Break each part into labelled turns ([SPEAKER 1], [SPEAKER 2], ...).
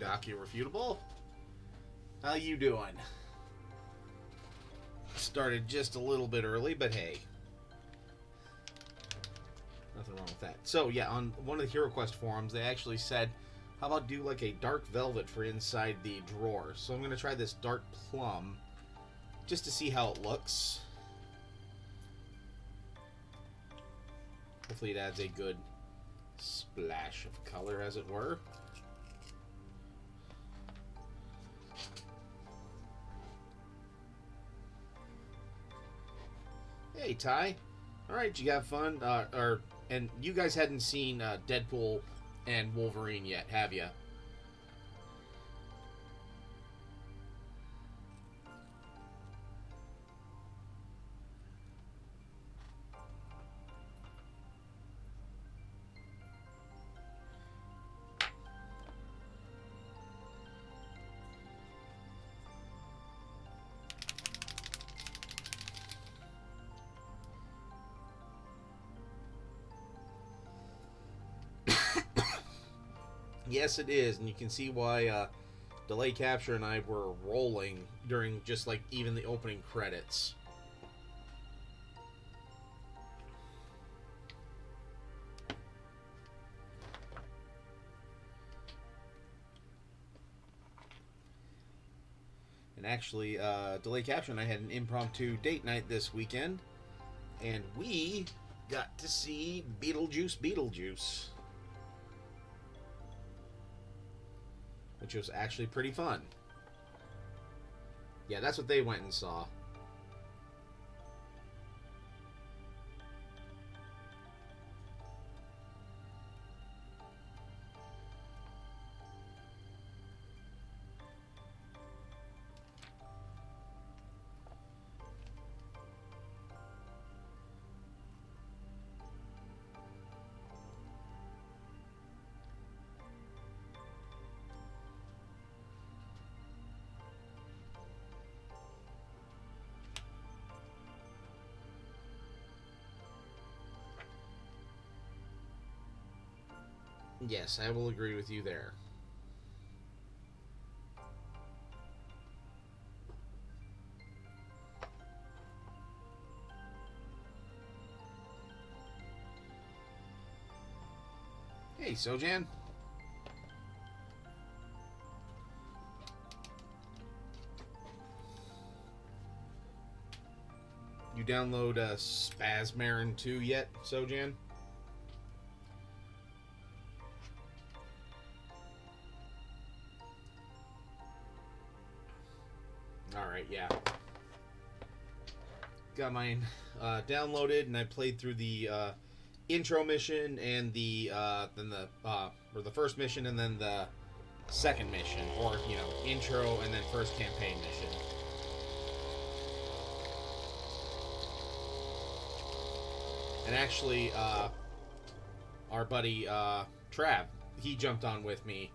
[SPEAKER 1] Jockey Refutable. How you doing? Started just a little bit early, but hey. Nothing wrong with that. So, yeah, on one of the HeroQuest forums, they actually said, how about do like a dark velvet for inside the drawer? So I'm going to try this dark plum just to see how it looks. Hopefully it adds a good splash of color, as it were. Hey, Ty. All right, you have fun? And you guys hadn't seen Deadpool and Wolverine yet, have you? Yes, it is, and you can see why Delay Capture and I were rolling during just like even the opening credits. And actually, Delay Capture and I had an impromptu date night this weekend, and we got to see Beetlejuice. Which was actually pretty fun. Yeah, that's what they went and saw. Yes, I will agree with you there. Hey, Sojan. You download Spazmarin 2 yet, Sojan? Alright, yeah. Got mine downloaded, and I played through the intro mission and the first mission and then the second mission, or intro and then first campaign mission. And actually, our buddy Trav, he jumped on with me,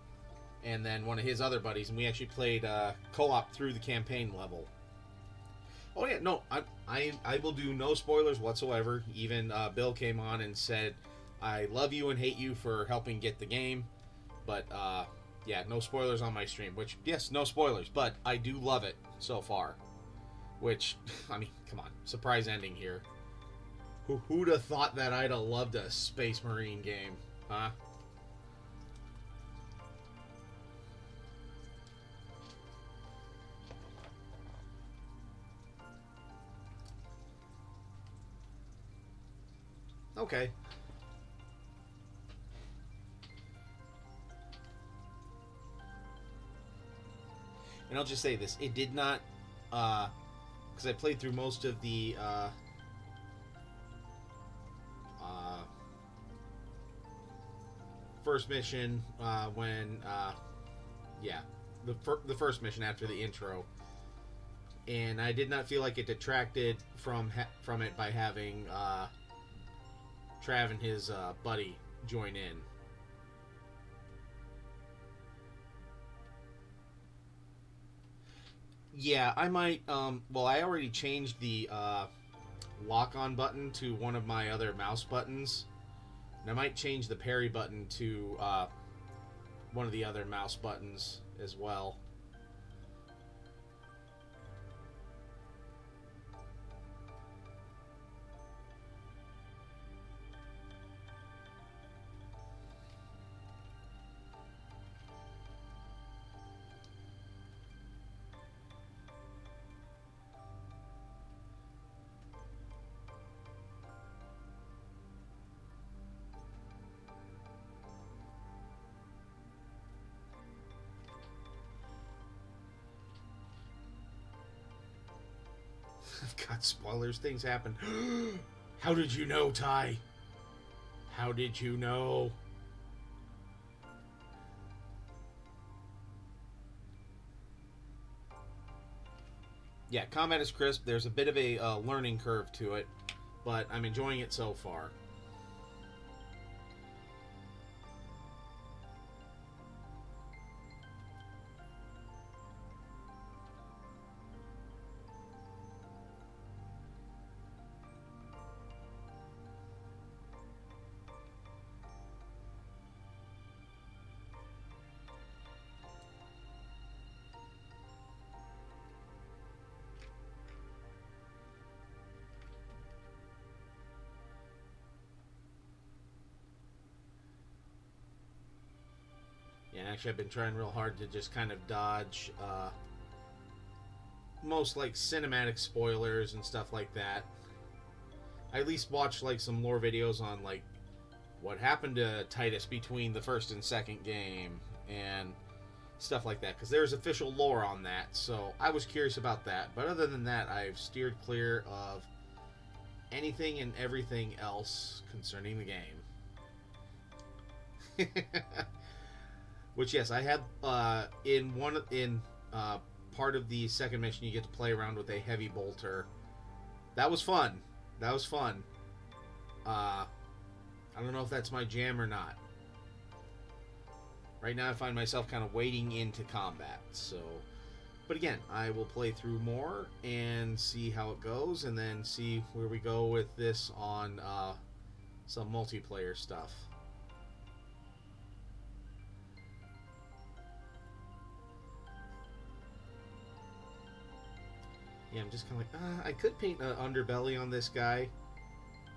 [SPEAKER 1] and then one of his other buddies, and we actually played co-op through the campaign level. Oh yeah, no, I will do no spoilers whatsoever. Even Bill came on and said, I love you and hate you for helping get the game. But yeah, no spoilers on my stream. Which, yes, no spoilers, but I do love it so far. Which, I mean, come on, surprise ending here. Who'd have thought that I'd have loved a Space Marine game, huh? Okay. And I'll just say this. It did not, because I played through most of the, first mission, the first mission after the intro. And I did not feel like it detracted from it by having, Trav and his buddy join in. Yeah, I might. Well, I already changed the lock-on button to one of my other mouse buttons, and I might change the parry button to one of the other mouse buttons as well. God, spoilers. Things happen. How did you know, Ty? How did you know? Yeah, combat is crisp. There's a bit of a learning curve to it, but I'm enjoying it so far. Yeah, actually, I've been trying real hard to just kind of dodge most like cinematic spoilers and stuff like that. I at least watch like some lore videos on like what happened to Titus between the first and second game and stuff like that, because there's official lore on that. So I was curious about that. But other than that, I've steered clear of anything and everything else concerning the game. Which, yes, I had in part of the second mission, you get to play around with a heavy bolter. That was fun. That was fun. I don't know if that's my jam or not. Right now, I find myself kind of wading into combat. So, but again, I will play through more and see how it goes, and then see where we go with this on some multiplayer stuff. Yeah, I'm just kind of like, I could paint an underbelly on this guy.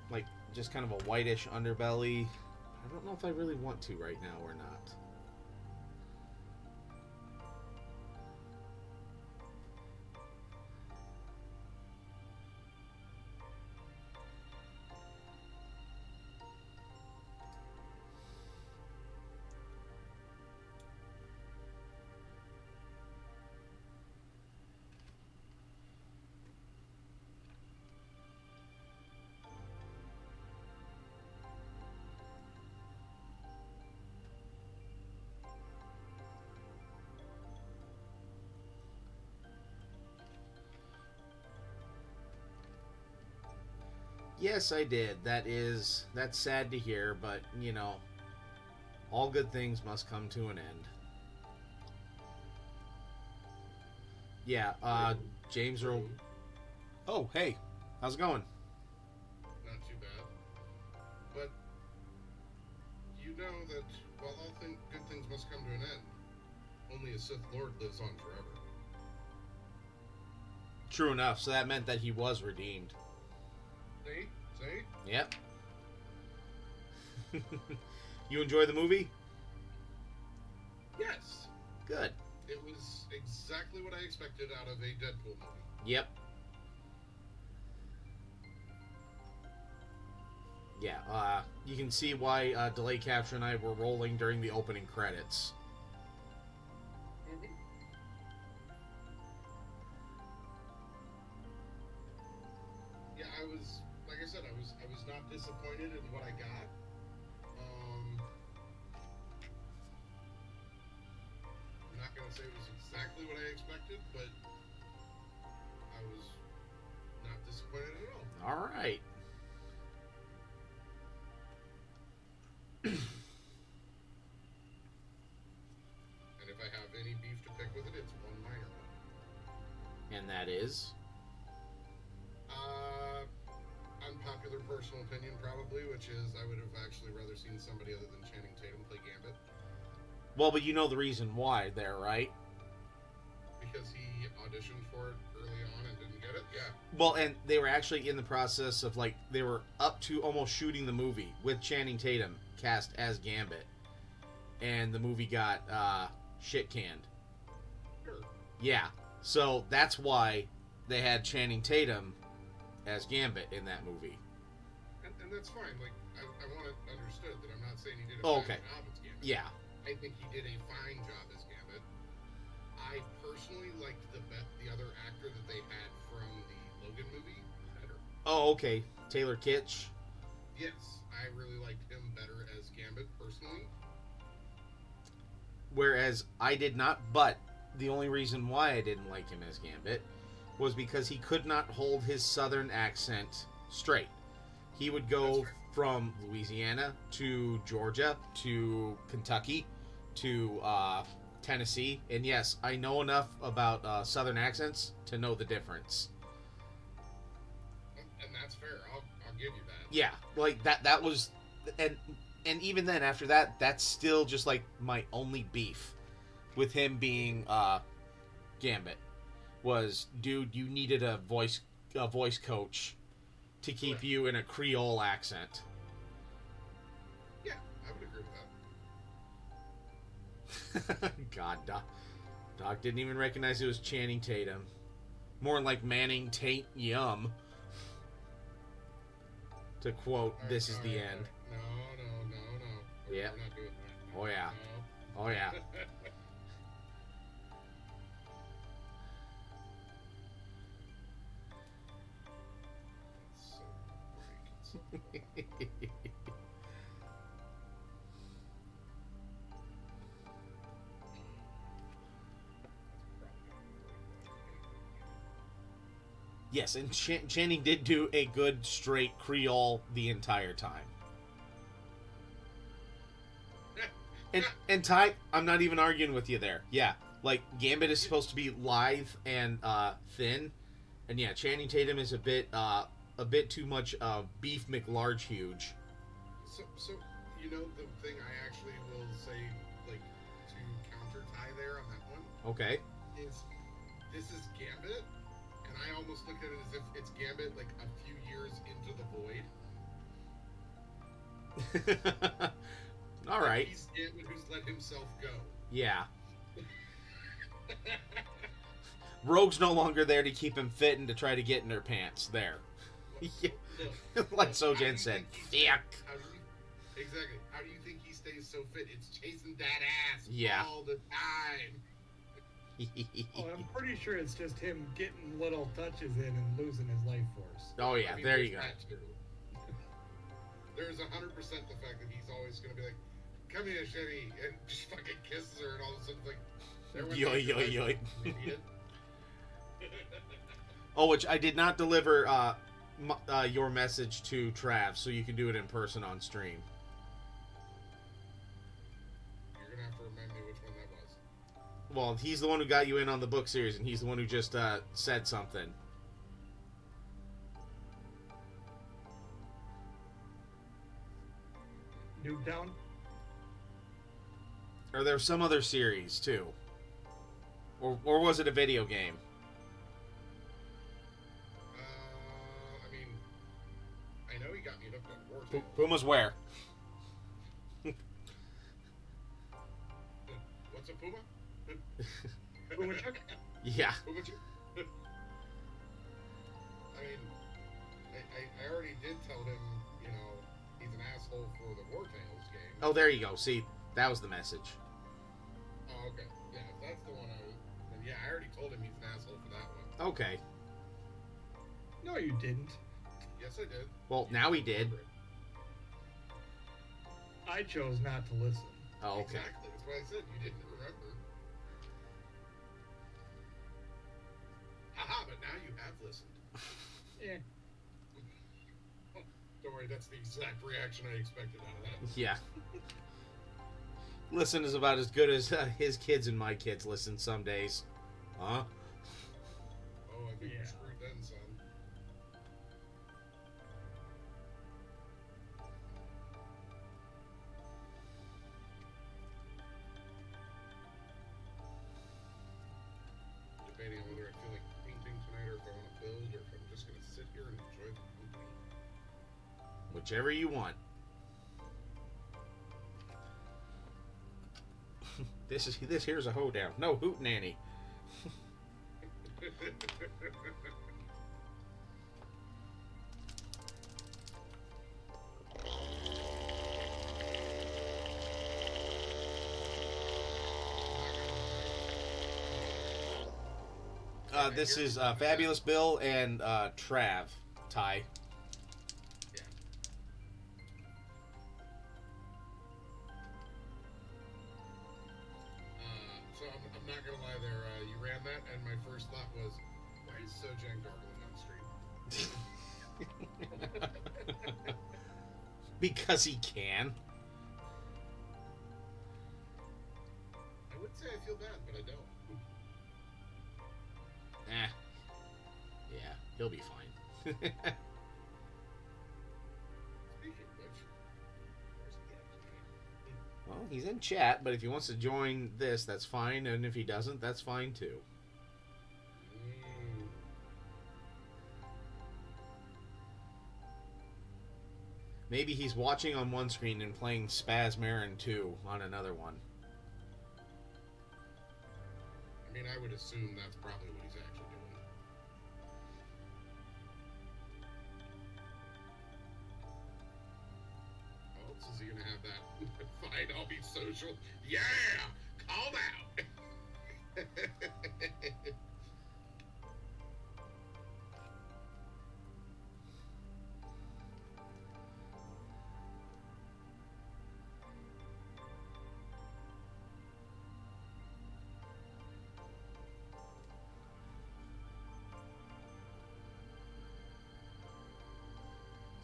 [SPEAKER 1] Like, just kind of a whitish underbelly. I don't know if I really want to right now or not. Yes, I did. That's sad to hear, but you know, all good things must come to an end. Yeah, James Earl. Oh, hey, how's it going?
[SPEAKER 2] Not too bad. But you know that while good things must come to an end, only a Sith Lord lives on forever.
[SPEAKER 1] True enough. So that meant that he was redeemed.
[SPEAKER 2] See? See?
[SPEAKER 1] Yep. You enjoy the movie?
[SPEAKER 2] Yes.
[SPEAKER 1] Good.
[SPEAKER 2] It was exactly what I expected out of a Deadpool movie.
[SPEAKER 1] Yep. Yeah, you can see why Delay Capture and I were rolling during the opening credits.
[SPEAKER 2] Mm-hmm. Yeah, like I said, I was not disappointed in what I got. I'm not gonna say it was exactly what I expected, but I was not disappointed at all.
[SPEAKER 1] All right.
[SPEAKER 2] And if I have any beef to pick with it, it's one minor one.
[SPEAKER 1] And that is?
[SPEAKER 2] Unpopular personal opinion, probably, which is I would have actually rather seen somebody other than Channing Tatum play Gambit.
[SPEAKER 1] Well, but you know the reason why there, right?
[SPEAKER 2] Because he auditioned for it early on and didn't get it. Yeah.
[SPEAKER 1] Well, and they were actually in the process of, like, they were up to almost shooting the movie with Channing Tatum cast as Gambit. And the movie got shit canned.
[SPEAKER 2] Sure.
[SPEAKER 1] Yeah. So that's why they had Channing Tatum as Gambit in that movie.
[SPEAKER 2] And that's fine. Like, I want it understood that I'm not saying he did a
[SPEAKER 1] Oh, okay.
[SPEAKER 2] bad job as Gambit.
[SPEAKER 1] Yeah.
[SPEAKER 2] I think he did a fine job as Gambit. I personally liked the other actor that they had from the Logan movie better.
[SPEAKER 1] Oh, okay. Taylor Kitsch.
[SPEAKER 2] Yes, I really liked him better as Gambit personally.
[SPEAKER 1] Whereas I did not, but the only reason why I didn't like him as Gambit was because he could not hold his southern accent straight. He would go from Louisiana to Georgia to Kentucky to Tennessee. And yes, I know enough about southern accents to know the difference.
[SPEAKER 2] And that's fair. I'll give you that.
[SPEAKER 1] Yeah, like that was, and even then after that, that's still just like my only beef with him being Gambit was, dude, you needed a voice coach to keep you in a Creole accent.
[SPEAKER 2] Yeah, I would agree with that.
[SPEAKER 1] God, Doc didn't even recognize it was Channing Tatum. More like Manning Taint Yum. To quote, "This is the end."
[SPEAKER 2] No.
[SPEAKER 1] Yeah.
[SPEAKER 2] We're not doing that.
[SPEAKER 1] Oh yeah.
[SPEAKER 2] No.
[SPEAKER 1] Oh yeah.
[SPEAKER 2] So frank.
[SPEAKER 1] Yes, and Channing did do a good straight Creole the entire time. And Ty, I'm not even arguing with you there. Yeah, like Gambit is supposed to be lithe and thin, and yeah, Channing Tatum is a bit too much beef McLarge huge.
[SPEAKER 2] So you know the thing I actually will say, like, to counter Ty there on that one.
[SPEAKER 1] Okay.
[SPEAKER 2] Is this is Gambit, and I almost look at it as if it's Gambit like a few years into the void.
[SPEAKER 1] All right.
[SPEAKER 2] He's Gambit who's let himself go.
[SPEAKER 1] Yeah. Rogue's no longer there to keep him fit and to try to get in their pants. There. Yeah. Like Sojan said. Yuck.
[SPEAKER 2] Exactly. How do you think he stays so fit? It's chasing that ass all the time.
[SPEAKER 3] I'm pretty sure it's just him getting little touches in and losing his life force.
[SPEAKER 1] Oh yeah, there you go.
[SPEAKER 2] There's 100% the fact that he's always going to be like, "Come here, Chevy," and just fucking kisses her, and all of a sudden it's like,
[SPEAKER 1] yo.
[SPEAKER 2] Idiot.
[SPEAKER 1] Oh, which I did not deliver your message to Trav, so you can do it in person on stream.
[SPEAKER 2] You're gonna have to remind me which one that was.
[SPEAKER 1] Well, he's the one who got you in on the book series, and he's the one who just said something.
[SPEAKER 3] Nuketown?
[SPEAKER 1] Or there's some other series too, or was it a video game?
[SPEAKER 2] I mean, I know he got me hooked on War Tales.
[SPEAKER 1] Puma's where?
[SPEAKER 2] What's a Puma?
[SPEAKER 3] Puma Chuck?
[SPEAKER 1] Yeah.
[SPEAKER 2] Puma Chuck? I mean, I already did tell him, you know, he's an asshole for the War Tales game.
[SPEAKER 1] Oh, there you go. See, that was the message.
[SPEAKER 2] Oh, okay. Yeah, if that's the one then yeah, I already told him he's an asshole for that one.
[SPEAKER 1] Okay.
[SPEAKER 3] No, you didn't.
[SPEAKER 2] Yes, I did.
[SPEAKER 1] Well, now he did.
[SPEAKER 3] I chose not to listen.
[SPEAKER 1] Oh, okay.
[SPEAKER 2] Exactly. That's why I said you didn't remember. Haha, but now you have listened.
[SPEAKER 3] Yeah.
[SPEAKER 2] Don't worry, that's the exact reaction I expected out of that.
[SPEAKER 1] Yeah. Listen is about as good as his kids and my kids listen some days. Huh?
[SPEAKER 2] Oh, I think you're screwed then, son.
[SPEAKER 1] Whichever you want. This here's a hoedown. No hootenanny. This is Fabulous Bill and Trav. Ty.
[SPEAKER 2] Yeah. So I'm not gonna lie there. You ran that, and my first thought was, why is Sojan gargling on stream?
[SPEAKER 1] Because he can.
[SPEAKER 2] I would say I feel bad, but I don't.
[SPEAKER 1] Yeah, he'll be fine.
[SPEAKER 2] Speaking of which, where's the guy?
[SPEAKER 1] Well, he's in chat, but if he wants to join this, that's fine, and if he doesn't, that's fine too. Maybe he's watching on one screen and playing Spaz Marin 2 on another one.
[SPEAKER 2] I mean, I would assume that's probably what he's actually doing. Oh, so is he gonna have that fine, I'll be social? Yeah! Called out!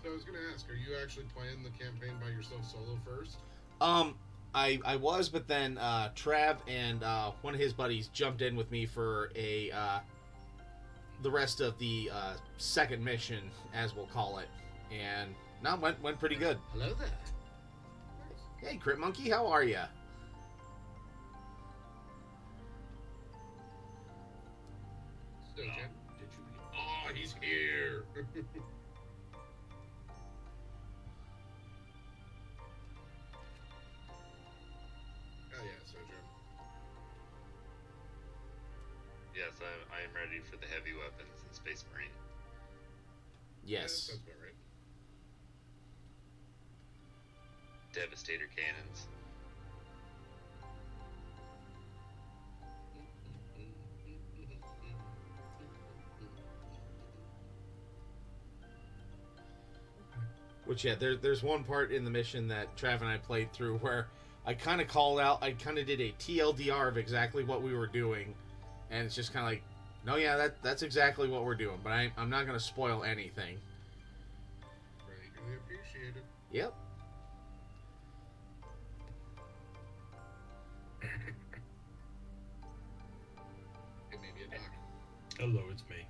[SPEAKER 2] So I was gonna ask, are you actually playing the campaign by yourself solo first?
[SPEAKER 1] I was, but then Trav and one of his buddies jumped in with me for the rest of the second mission, as we'll call it, and no, went pretty good.
[SPEAKER 2] Hello there. Nice.
[SPEAKER 1] Hey, Crit Monkey, how are ya?
[SPEAKER 2] So, Jen, did you? Oh, he's here. Oh yeah, Sojourn.
[SPEAKER 4] Yes, I am ready for the heavy weapons in Space Marine.
[SPEAKER 2] Yeah,
[SPEAKER 1] Yes.
[SPEAKER 2] that sounds about right.
[SPEAKER 4] Devastator cannons.
[SPEAKER 1] Which, yeah, there's one part in the mission that Trav and I played through where I kind of called out, I kind of did a TLDR of exactly what we were doing, and it's just kind of like, no, yeah, that's exactly what we're doing, but I'm not going to spoil anything.
[SPEAKER 2] Greatly appreciated.
[SPEAKER 1] Yep.
[SPEAKER 2] It may be a doc.
[SPEAKER 5] Hello, it's me.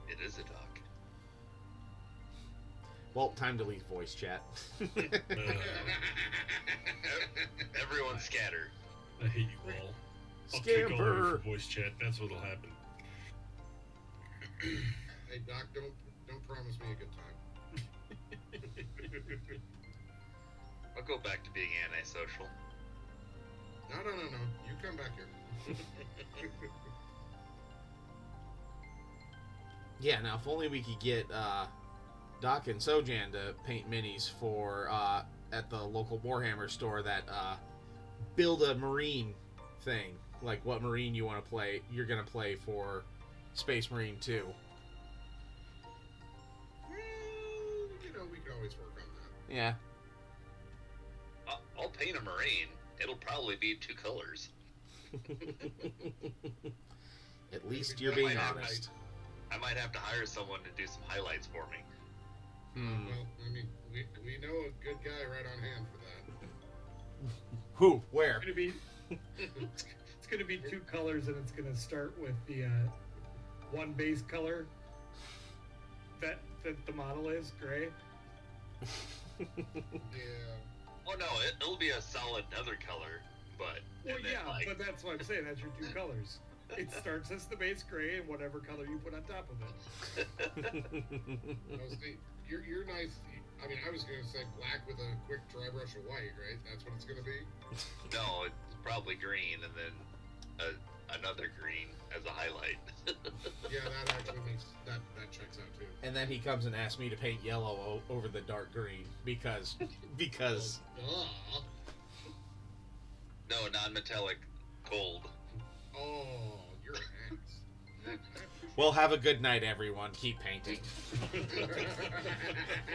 [SPEAKER 4] It is a dock.
[SPEAKER 1] Well, time to leave voice chat.
[SPEAKER 4] Everyone scatter.
[SPEAKER 5] I hate you all. I'll kick all of you
[SPEAKER 1] Scamper!
[SPEAKER 5] for voice chat. That's what'll happen.
[SPEAKER 2] Hey Doc, don't promise me a good time.
[SPEAKER 4] I'll go back to being antisocial.
[SPEAKER 2] No. You come back here.
[SPEAKER 1] Yeah, now if only we could get Doc and Sojan to paint minis for at the local Warhammer store that build a Marine thing, like what Marine you want to play, you're gonna play for Space Marine 2.
[SPEAKER 2] Well, we could always work on that.
[SPEAKER 1] Yeah.
[SPEAKER 4] I'll paint a Marine. It'll probably be 2 colors.
[SPEAKER 1] At least you're being honest.
[SPEAKER 4] I might have to hire someone to do some highlights for me.
[SPEAKER 2] Well, I mean, we know a good guy right on hand for that.
[SPEAKER 1] Who? Where?
[SPEAKER 3] It's gonna be 2 colors, and it's gonna start with the one base color that the model is gray.
[SPEAKER 2] Yeah.
[SPEAKER 4] Oh no, it'll be a solid nether color, but
[SPEAKER 3] Well,
[SPEAKER 4] and then,
[SPEAKER 3] yeah,
[SPEAKER 4] like,
[SPEAKER 3] but that's what I'm saying. That's your 2 colors. It starts as the base gray and whatever color you put on top of it.
[SPEAKER 2] No, see, you're nice. I mean, I was gonna say black with a quick dry brush of white, right? That's what it's gonna be.
[SPEAKER 4] No, it's probably green, and then another green as a highlight.
[SPEAKER 2] Yeah, that actually makes that checks out too.
[SPEAKER 1] And then he comes and asks me to paint yellow over the dark green because
[SPEAKER 2] Duh.
[SPEAKER 4] No, non-metallic gold.
[SPEAKER 2] Oh, you're an ass.
[SPEAKER 1] well, have a good night, everyone. Keep painting.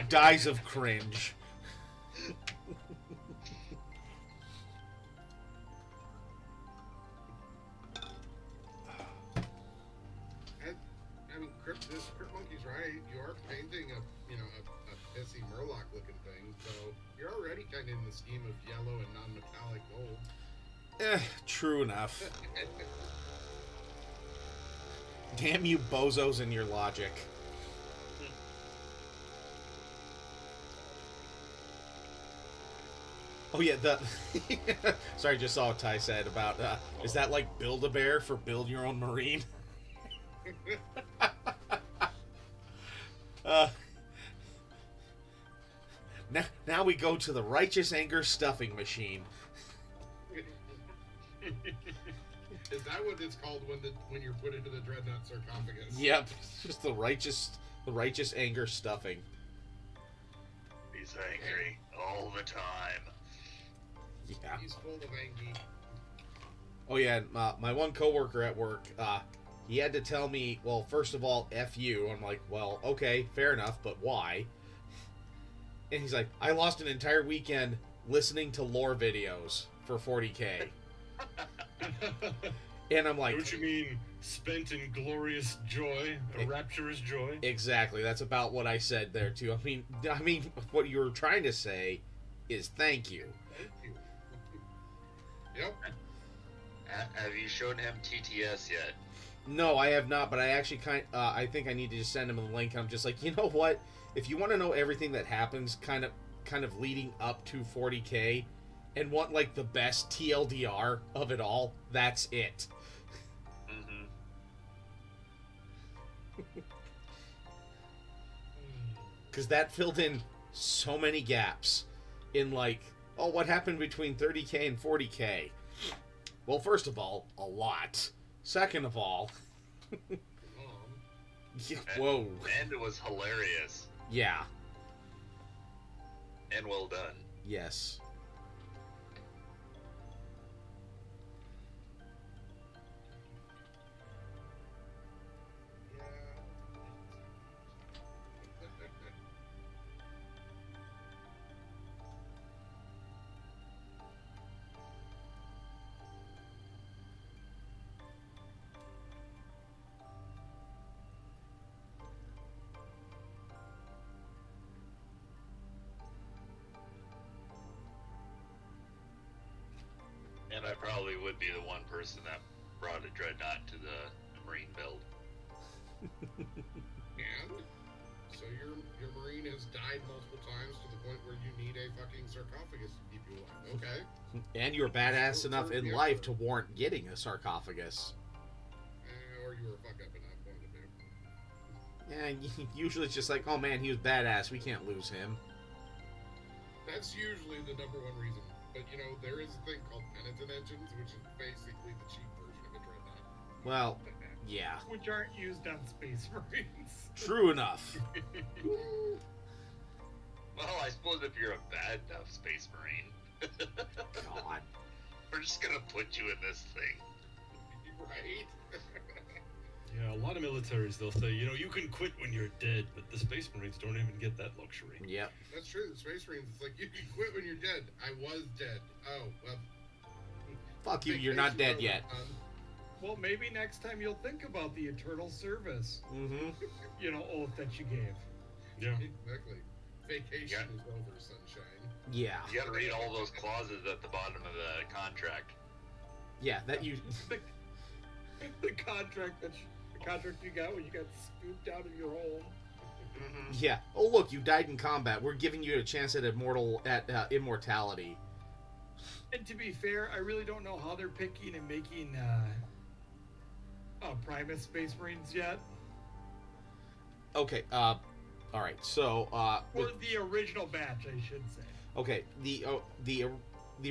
[SPEAKER 1] Dies of cringe.
[SPEAKER 2] I mean, Crypt Monkey's right. You are painting a pissy Murloc looking thing, so you're already kind of in the scheme of yellow and non-metallic gold.
[SPEAKER 1] True enough. Damn you bozos and your logic. Oh yeah, sorry, just saw what Ty said about, is that like Build-A-Bear for build your own marine? Now we go to the Righteous Anger stuffing machine.
[SPEAKER 2] Is that what it's called when you're put into the dreadnought sarcophagus?
[SPEAKER 1] Yep, just the Righteous Anger stuffing.
[SPEAKER 4] He's angry all the time.
[SPEAKER 1] Yeah.
[SPEAKER 2] He's full of angie.
[SPEAKER 1] Oh yeah, my one coworker at work, he had to tell me, well, first of all, F you. I'm like, well, okay, fair enough, but why? And he's like, I lost an entire weekend listening to lore videos for 40K. And I'm like,
[SPEAKER 5] Don't you mean spent in glorious joy, a rapturous joy?
[SPEAKER 1] exactly, that's about what I said there too. I mean, what you were trying to say is thank you.
[SPEAKER 2] Thank you. Yep.
[SPEAKER 4] Have you shown him TTS yet?
[SPEAKER 1] No, I have not, but I actually I think I need to just send him a link. I'm just like, you know what? If you want to know everything that happens kind of leading up to 40K and want like the best TLDR of it all, that's it.
[SPEAKER 4] Mm-hmm.
[SPEAKER 1] Because that filled in so many gaps in like, oh, what happened between 30K and 40K? Well, first of all, a lot. Second of all, whoa.
[SPEAKER 4] And it was hilarious.
[SPEAKER 1] Yeah.
[SPEAKER 4] And well done.
[SPEAKER 1] Yes.
[SPEAKER 4] And I probably would be the one person that brought a dreadnought to the Marine build.
[SPEAKER 2] And so your marine has died multiple times to the point where you need a fucking sarcophagus to keep you alive. Okay.
[SPEAKER 1] And you're badass enough in life to warrant getting a sarcophagus.
[SPEAKER 2] Or you were a fuck up enough, one of the two.
[SPEAKER 1] Yeah, usually it's just like, oh man, he was badass, we can't lose him.
[SPEAKER 2] That's usually the number one reason. But you know, there is a thing called penitent engines, which is basically the cheap version of a dreadnought.
[SPEAKER 1] Well, yeah.
[SPEAKER 3] Which aren't used on Space Marines.
[SPEAKER 1] True enough.
[SPEAKER 4] Well, I suppose if you're a bad enough Space Marine,
[SPEAKER 1] God.
[SPEAKER 4] we're just gonna put you in this thing.
[SPEAKER 2] Right?
[SPEAKER 5] Yeah, a lot of militaries, they'll say, you know, you can quit when you're dead, but the Space Marines don't even get that luxury.
[SPEAKER 1] Yep.
[SPEAKER 2] That's true. The Space Marines, it's like, you can quit when you're dead. I was dead. Oh, well.
[SPEAKER 1] Fuck you, you're not dead yet.
[SPEAKER 3] Well, maybe next time you'll think about the eternal service,
[SPEAKER 1] Mm-hmm.
[SPEAKER 3] oath that you gave.
[SPEAKER 5] Yeah.
[SPEAKER 2] Exactly. Vacation is over, sunshine.
[SPEAKER 1] Yeah.
[SPEAKER 4] You gotta read all those clauses at the bottom of the contract.
[SPEAKER 1] Yeah, that you...
[SPEAKER 3] The contract you got when you got scooped out of your home.
[SPEAKER 4] Mm-hmm.
[SPEAKER 1] Yeah. Oh, look, you died in combat. We're giving you a chance at immortality.
[SPEAKER 3] And to be fair, I really don't know how they're picking and making Primus Space Marines yet.
[SPEAKER 1] Okay. All right. So
[SPEAKER 3] Or the original batch, I should say.
[SPEAKER 1] okay, the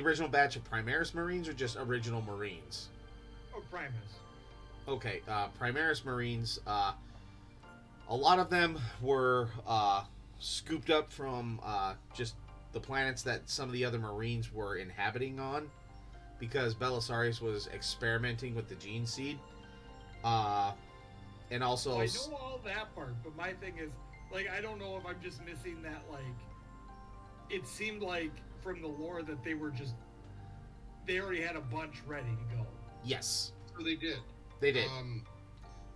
[SPEAKER 1] original batch of Primaris Marines or just original Marines?
[SPEAKER 3] Oh, Primus.
[SPEAKER 1] Okay, Primaris Marines. A lot of them were scooped up from just the planets that some of the other Marines were inhabiting on, because Belisarius was experimenting with the gene seed. And also,
[SPEAKER 3] Well, I know all that part, but my thing is, like, I don't know if I'm just missing that, like, it seemed like from the lore that they already had a bunch ready to go.
[SPEAKER 1] yes,
[SPEAKER 2] So they did.
[SPEAKER 1] they did.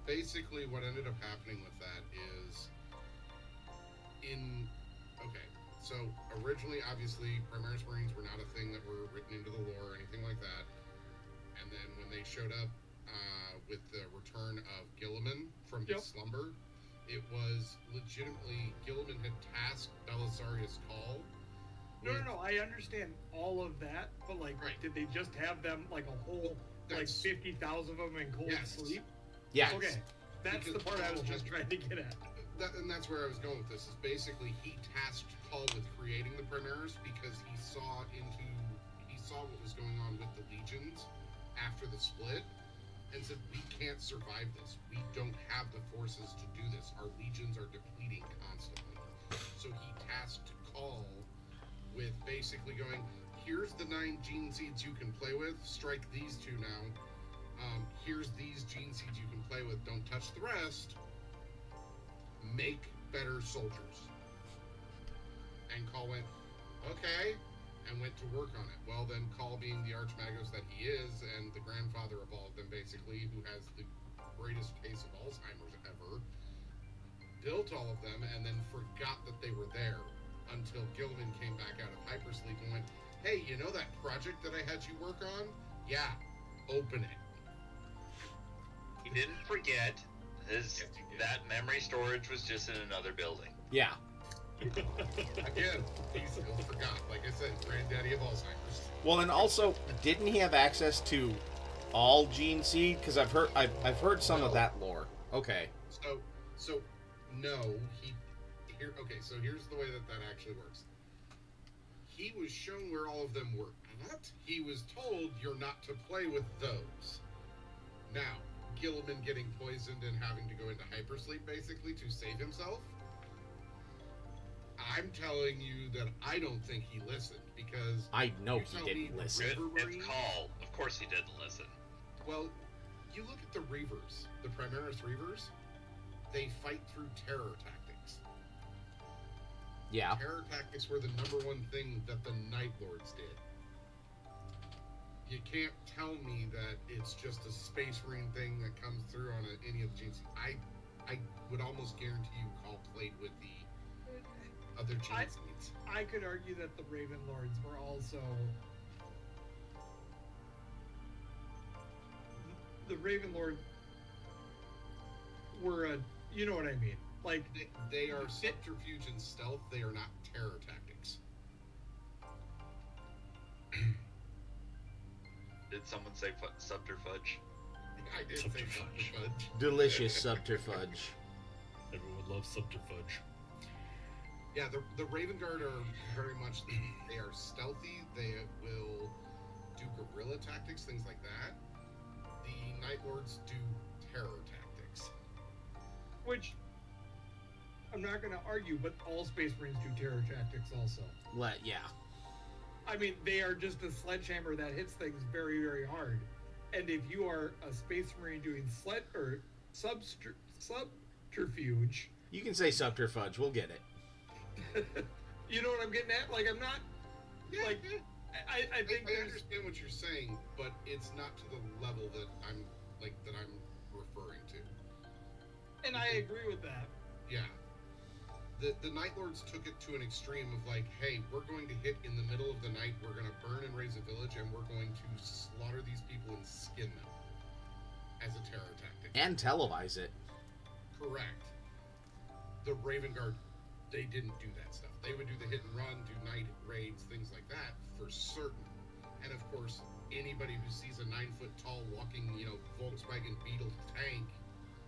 [SPEAKER 2] Basically, what ended up happening with that is so originally, obviously, Primaris Marines were not a thing that were written into the lore or anything like that. And then when they showed up with the return of Gilliman from his slumber, it was legitimately Gilliman had tasked Belisarius Call.
[SPEAKER 3] No, I understand all of that, but like, did they just have them like a whole, like 50,000 of them in cold sleep?
[SPEAKER 1] Yeah.
[SPEAKER 3] Okay, that's the part I was just trying to get at.
[SPEAKER 2] And that's where I was going with this. Is basically he tasked Call with creating the Primaris because he saw what was going on with the legions after the split, and said, we can't survive this. We don't have the forces to do this. Our legions are depleting constantly. So he tasked Call with basically going, here's the 9 gene seeds you can play with. Strike these 2 now. Here's these gene seeds you can play with. Don't touch the rest. Make better soldiers. And Call went, okay, and went to work on it. Well, then Call, being the Archmagos that he is, and the grandfather of all of them, basically, who has the greatest case of Alzheimer's ever, built all of them and then forgot that they were there until Gilliman came back out of hypersleep and went, hey, you know that project that I had you work on? Yeah, open it.
[SPEAKER 4] He didn't forget. That memory storage was just in another building.
[SPEAKER 1] Yeah.
[SPEAKER 2] Again, he still forgot. Like I said, granddaddy of Alzheimer's.
[SPEAKER 1] Well, and also, didn't he have access to all gene seed? Because I've heard some of that lore. Okay.
[SPEAKER 2] So no, so here's the way that actually works. He was shown where all of them were at. He was told you're not to play with those. Now, Gilliman getting poisoned and having to go into hypersleep basically to save himself. I'm telling you that I don't think he listened, because
[SPEAKER 1] I know he didn't listen.
[SPEAKER 4] It's Call. Of course he didn't listen.
[SPEAKER 2] Well, you look at the Reavers, the Primaris Reavers, they fight through terror tactics.
[SPEAKER 1] Yeah.
[SPEAKER 2] Terror tactics were the number one thing that the Night Lords did. You can't tell me that it's just a Space Marine thing that comes through on any of the genes. I would almost guarantee you Call played with the other gene seeds.
[SPEAKER 3] I could argue that the Raven Lords were also... The Raven Lord were a... You know what I mean. Like,
[SPEAKER 2] they are subterfuge and stealth. They are not terror tactics.
[SPEAKER 4] Did someone say subterfuge?
[SPEAKER 2] I did say subterfuge.
[SPEAKER 1] Delicious subterfuge.
[SPEAKER 5] Everyone loves subterfuge.
[SPEAKER 2] Yeah, the Raven Guard are very much, they are stealthy. They will do guerrilla tactics, things like that. The Night Lords do terror tactics.
[SPEAKER 3] Which, I'm not going to argue, but all Space Marines do terror tactics also.
[SPEAKER 1] Yeah.
[SPEAKER 3] I mean, they are just a sledgehammer that hits things very, very hard. And if you are a Space Marine doing subterfuge...
[SPEAKER 1] You can say subterfuge. We'll get it.
[SPEAKER 2] You know what I'm getting at? Like, I'm not...
[SPEAKER 3] Yeah,
[SPEAKER 2] like,
[SPEAKER 3] yeah.
[SPEAKER 2] I think I understand what you're saying, but it's not to the level that I'm referring to.
[SPEAKER 3] And I agree with that.
[SPEAKER 2] Yeah. The Night Lords took it to an extreme of like, hey, we're going to hit in the middle of the night, we're going to burn and raise a village, and we're going to slaughter these people and skin them as a terror tactic.
[SPEAKER 1] And televise it.
[SPEAKER 2] Correct. The Raven Guard, they didn't do that stuff. They would do the hit and run, do night raids, things like that, for certain. And of course, anybody who sees a 9-foot tall walking, Volkswagen Beetle tank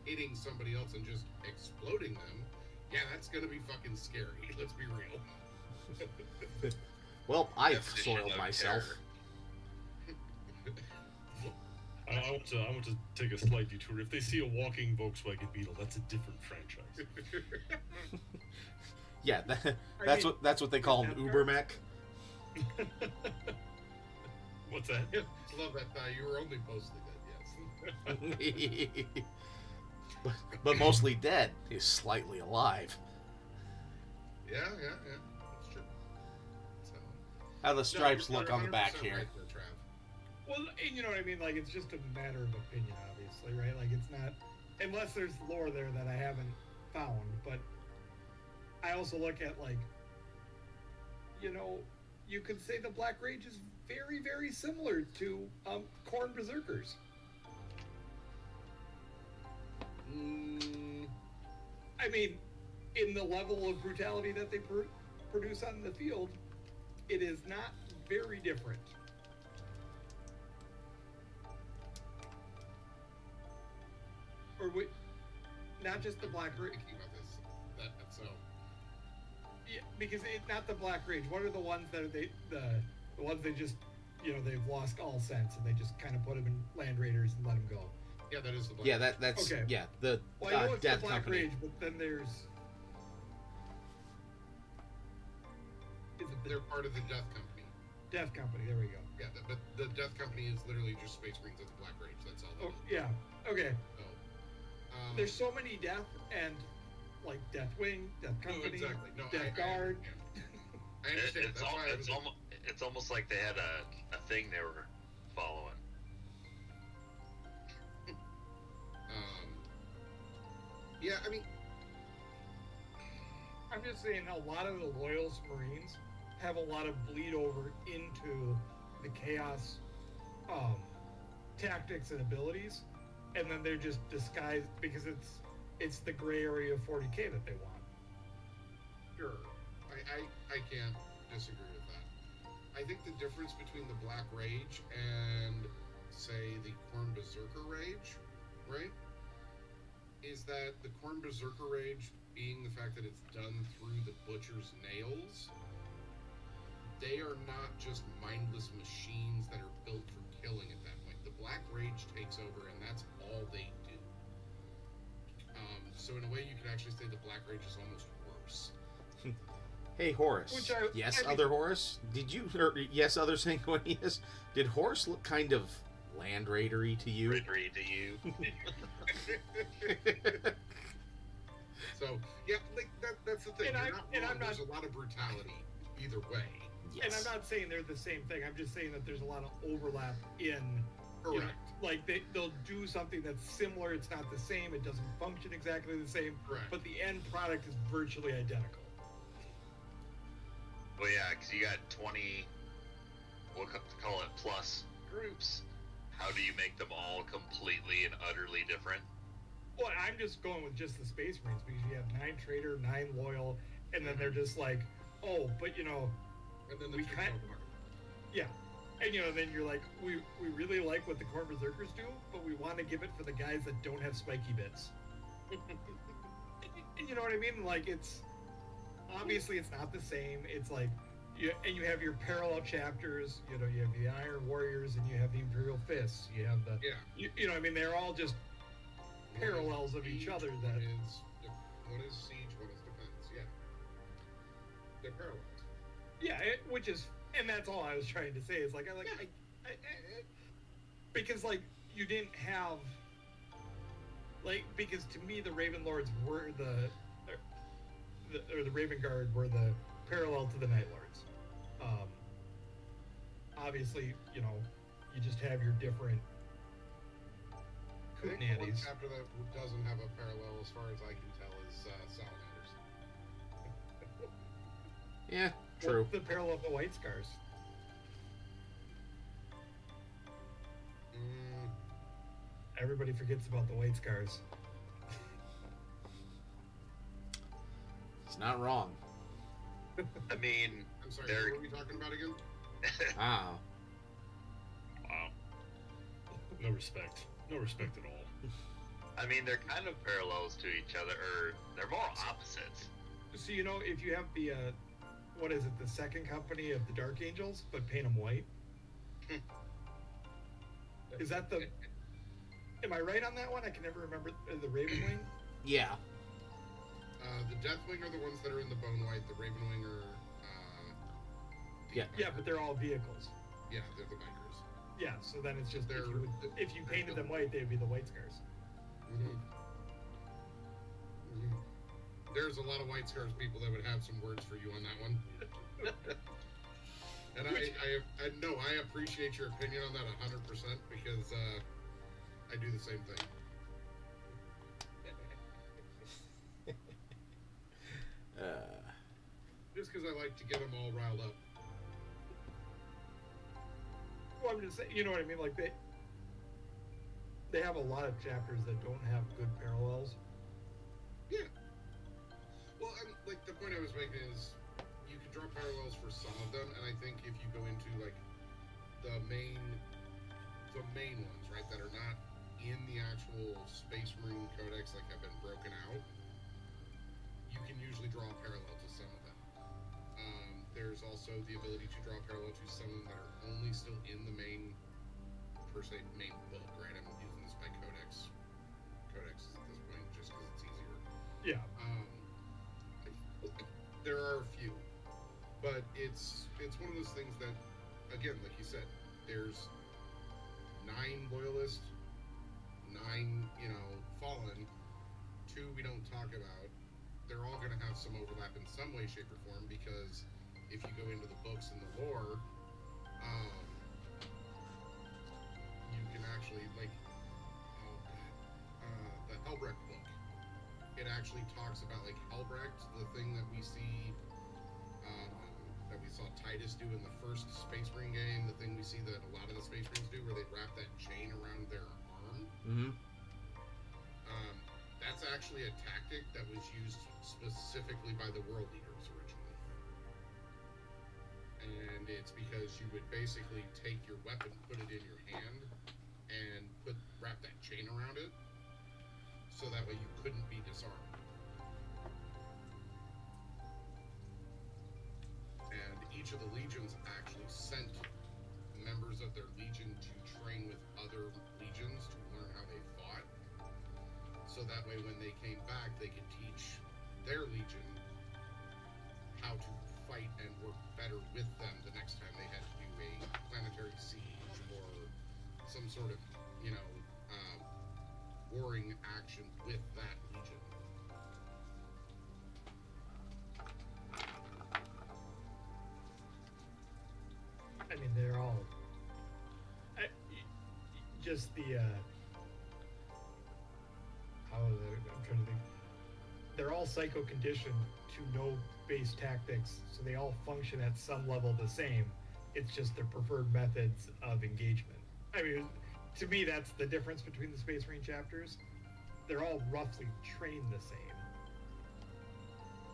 [SPEAKER 2] hitting somebody else and just exploding them, yeah, that's gonna be fucking scary. Let's be real.
[SPEAKER 1] Well, I've
[SPEAKER 4] Definition
[SPEAKER 1] soiled
[SPEAKER 4] of
[SPEAKER 1] myself.
[SPEAKER 4] terror.
[SPEAKER 5] I want to take a slight detour. If they see a walking Volkswagen Beetle, that's a different franchise.
[SPEAKER 1] Yeah,
[SPEAKER 3] I
[SPEAKER 1] that's
[SPEAKER 3] mean,
[SPEAKER 1] what they call an
[SPEAKER 3] that
[SPEAKER 1] Uber
[SPEAKER 3] part-
[SPEAKER 1] mech.
[SPEAKER 5] What's that?
[SPEAKER 2] Love that. You were only mostly dead, yes.
[SPEAKER 1] but mostly dead is slightly alive.
[SPEAKER 2] Yeah. That's true. So,
[SPEAKER 1] How the stripes
[SPEAKER 2] you're
[SPEAKER 1] look on the back
[SPEAKER 2] 100%
[SPEAKER 1] here.
[SPEAKER 2] right there, Trav.
[SPEAKER 3] Well, and you know what I mean? Like, it's just a matter of opinion, obviously, right? Like, it's not... Unless there's lore there that I haven't found, but I also look at, like, you could say the Black Rage is very, very similar to Khorne Berserkers. I mean, in the level of brutality that they produce on the field, it is not very different. Or not just the Black Rage.
[SPEAKER 2] Thinking about this. So,
[SPEAKER 3] Yeah, because it's not the Black Rage. What are the ones that are the ones they just they've lost all sense and they just kind of put them in Land Raiders and let them go.
[SPEAKER 2] yeah, that is the Black
[SPEAKER 1] Yeah, that's
[SPEAKER 3] Okay.
[SPEAKER 1] yeah the
[SPEAKER 3] Well, I know it's
[SPEAKER 1] Death
[SPEAKER 3] the Black
[SPEAKER 1] Company.
[SPEAKER 3] Rage, but then there's is it the
[SPEAKER 2] They're part of the Death Company.
[SPEAKER 3] Death Company? There we go.
[SPEAKER 2] Yeah, but the Death Company is literally just Space Marines of the Black Rage. That's all.
[SPEAKER 3] Oh yeah. Okay.
[SPEAKER 2] So,
[SPEAKER 3] There's so many Death and like Deathwing, Death
[SPEAKER 2] no,
[SPEAKER 3] Company,
[SPEAKER 2] exactly. No,
[SPEAKER 3] Death
[SPEAKER 2] I
[SPEAKER 3] Guard.
[SPEAKER 2] I understand.
[SPEAKER 4] It's,
[SPEAKER 2] That's why I was
[SPEAKER 4] it's almost like they had a thing they were following.
[SPEAKER 2] Yeah, I mean,
[SPEAKER 3] I'm just saying a lot of the Loyalist Marines have a lot of bleed over into the Chaos tactics and abilities, and then they're just disguised because it's the gray area of 40k that they want.
[SPEAKER 2] sure. I can't disagree with that. I think the difference between the Black Rage and, say, the Khorne Berserker Rage, right, is that the Khorne Berserker Rage, being the fact that it's done through the Butcher's nails, they are not just mindless machines that are built for killing at that point. The Black Rage takes over, and that's all they do. So in a way, you could actually say the Black Rage is almost worse.
[SPEAKER 1] Hey Horace. Yes,
[SPEAKER 3] I mean-
[SPEAKER 1] other Horace. Did you? Yes, other Sanguinius. Did Horace look kind of Land Raidery to you?
[SPEAKER 4] Ridley to you.
[SPEAKER 2] So yeah, like that's the thing.
[SPEAKER 3] And
[SPEAKER 2] You're not
[SPEAKER 3] I'm
[SPEAKER 2] wrong.
[SPEAKER 3] not-
[SPEAKER 2] There's a lot of brutality either way.
[SPEAKER 3] And I'm not saying they're the same thing. I'm just saying that there's a lot of overlap in.
[SPEAKER 2] Correct.
[SPEAKER 3] Like they'll do something that's similar. It's not the same. It doesn't function exactly the same.
[SPEAKER 2] Correct.
[SPEAKER 3] But the end product is virtually identical.
[SPEAKER 4] Well, yeah, because you got 20, we'll call it plus groups. How do you make them all completely and utterly different?
[SPEAKER 3] Well, I'm just going with just the Space Marines because you have 9 Traitor, 9 Loyal, and then they're just like, oh, but
[SPEAKER 2] And then the
[SPEAKER 3] we
[SPEAKER 2] two
[SPEAKER 3] kind-
[SPEAKER 2] fall apart.
[SPEAKER 3] yeah. And then you're like, we really like what the Khorne Berserkers do, but we want to give it for the guys that don't have spiky bits. And you know what I mean? Like, it's obviously it's not the same. It's like you have your parallel chapters. You have the Iron Warriors and you have the Imperial Fists. You have the
[SPEAKER 2] Yeah.
[SPEAKER 3] you know what I mean? They're all just parallels of each other that
[SPEAKER 2] one is siege, one is defense. Yeah, they're parallels.
[SPEAKER 3] yeah, which is, and that's all I was trying to say is like because like you didn't have because to me the Raven Lords were the Raven Guard were the parallel to the Night Lords. Obviously, you just have your different
[SPEAKER 2] I think the one
[SPEAKER 3] hootenannies.
[SPEAKER 2] chapter that doesn't have a parallel, as far as I can tell, is Salamanders.
[SPEAKER 1] Yeah, true.
[SPEAKER 3] What's the parallel of the White Scars? Everybody forgets about the White Scars.
[SPEAKER 1] It's not wrong.
[SPEAKER 4] I mean,
[SPEAKER 2] I'm sorry,
[SPEAKER 4] They're-
[SPEAKER 2] what were we talking about again?
[SPEAKER 1] Wow.
[SPEAKER 5] Wow. No respect. No respect at all.
[SPEAKER 4] I mean, they're kind of parallels to each other, or they're more opposites.
[SPEAKER 3] So if you have the what is it, the second company of the Dark Angels, but paint them white? Is that the? Am I right on that one? I can never remember the Ravenwing.
[SPEAKER 1] Yeah.
[SPEAKER 2] The Deathwing are the ones that are in the Bone White. The Ravenwing are.
[SPEAKER 1] Yeah.
[SPEAKER 3] Yeah, but they're all vehicles.
[SPEAKER 2] Yeah, they're the bikers.
[SPEAKER 3] Yeah, so then it's just
[SPEAKER 2] They're-
[SPEAKER 3] if you painted them white, they'd be the White Scars.
[SPEAKER 2] Mm-hmm. Mm-hmm. There's a lot of White Scars people that would have some words for you on that one. And I appreciate your opinion on that 100% because I do the same thing. Just because I like to get them all riled up.
[SPEAKER 3] Well, I'm just saying, you know what I mean? Like they have a lot of chapters that don't have good parallels.
[SPEAKER 2] Yeah. Well, like the point I was making is you can draw parallels for some of them, and I think if you go into like the main ones, right, that are not in the actual Space Marine Codex, like have been broken out, you can usually draw a parallel to some of them. There's also the ability to draw a parallel to some of them that are only still in the main book, right? I'm using this by codexes at this point just because it's easier.
[SPEAKER 3] Yeah.
[SPEAKER 2] There are a few, but it's one of those things that, again, like you said, there's 9 loyalist, 9 fallen, 2 we don't talk about. They're all going to have some overlap in some way, shape, or form because if you go into the books and the lore, you can actually the Helbrecht book. It actually talks about like Helbrecht, the thing that we see, that we saw Titus do in the first Space Marine game, the thing we see that a lot of the Space Marines do, where they wrap that chain around their arm.
[SPEAKER 1] Mm-hmm.
[SPEAKER 2] That's actually a tactic that was used specifically by the World Leaders originally. And it's because you would basically take your weapon, put it in your hand, and wrap that chain around it, so that way you couldn't be disarmed. And each of the legions actually sent members of their legion to train with other legions to learn how they fought. So that way when they came back, they could teach their legion how to fight and work better with them the next time they had to do a planetary siege or some sort of, warring action with that legion.
[SPEAKER 3] I mean, they're all just the I'm trying to think. They're all psycho conditioned to know base tactics, so they all function at some level the same. It's just their preferred methods of engagement. I mean, to me, that's the difference between the Space Marine chapters. They're all roughly trained the same.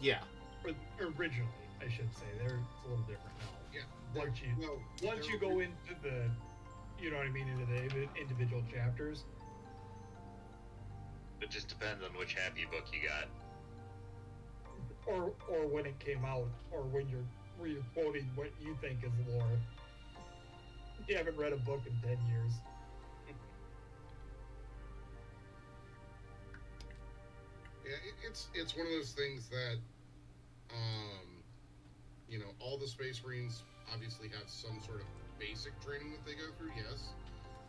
[SPEAKER 1] Yeah.
[SPEAKER 3] Or originally, I should say. It's a little different now.
[SPEAKER 2] Yeah.
[SPEAKER 3] Once you go into the, into the individual chapters.
[SPEAKER 4] It just depends on which happy book you got.
[SPEAKER 3] Or when it came out, or when you're quoting what you think is lore. You haven't read a book in 10 years.
[SPEAKER 2] Yeah, it's one of those things that, all the Space Marines obviously have some sort of basic training that they go through, yes.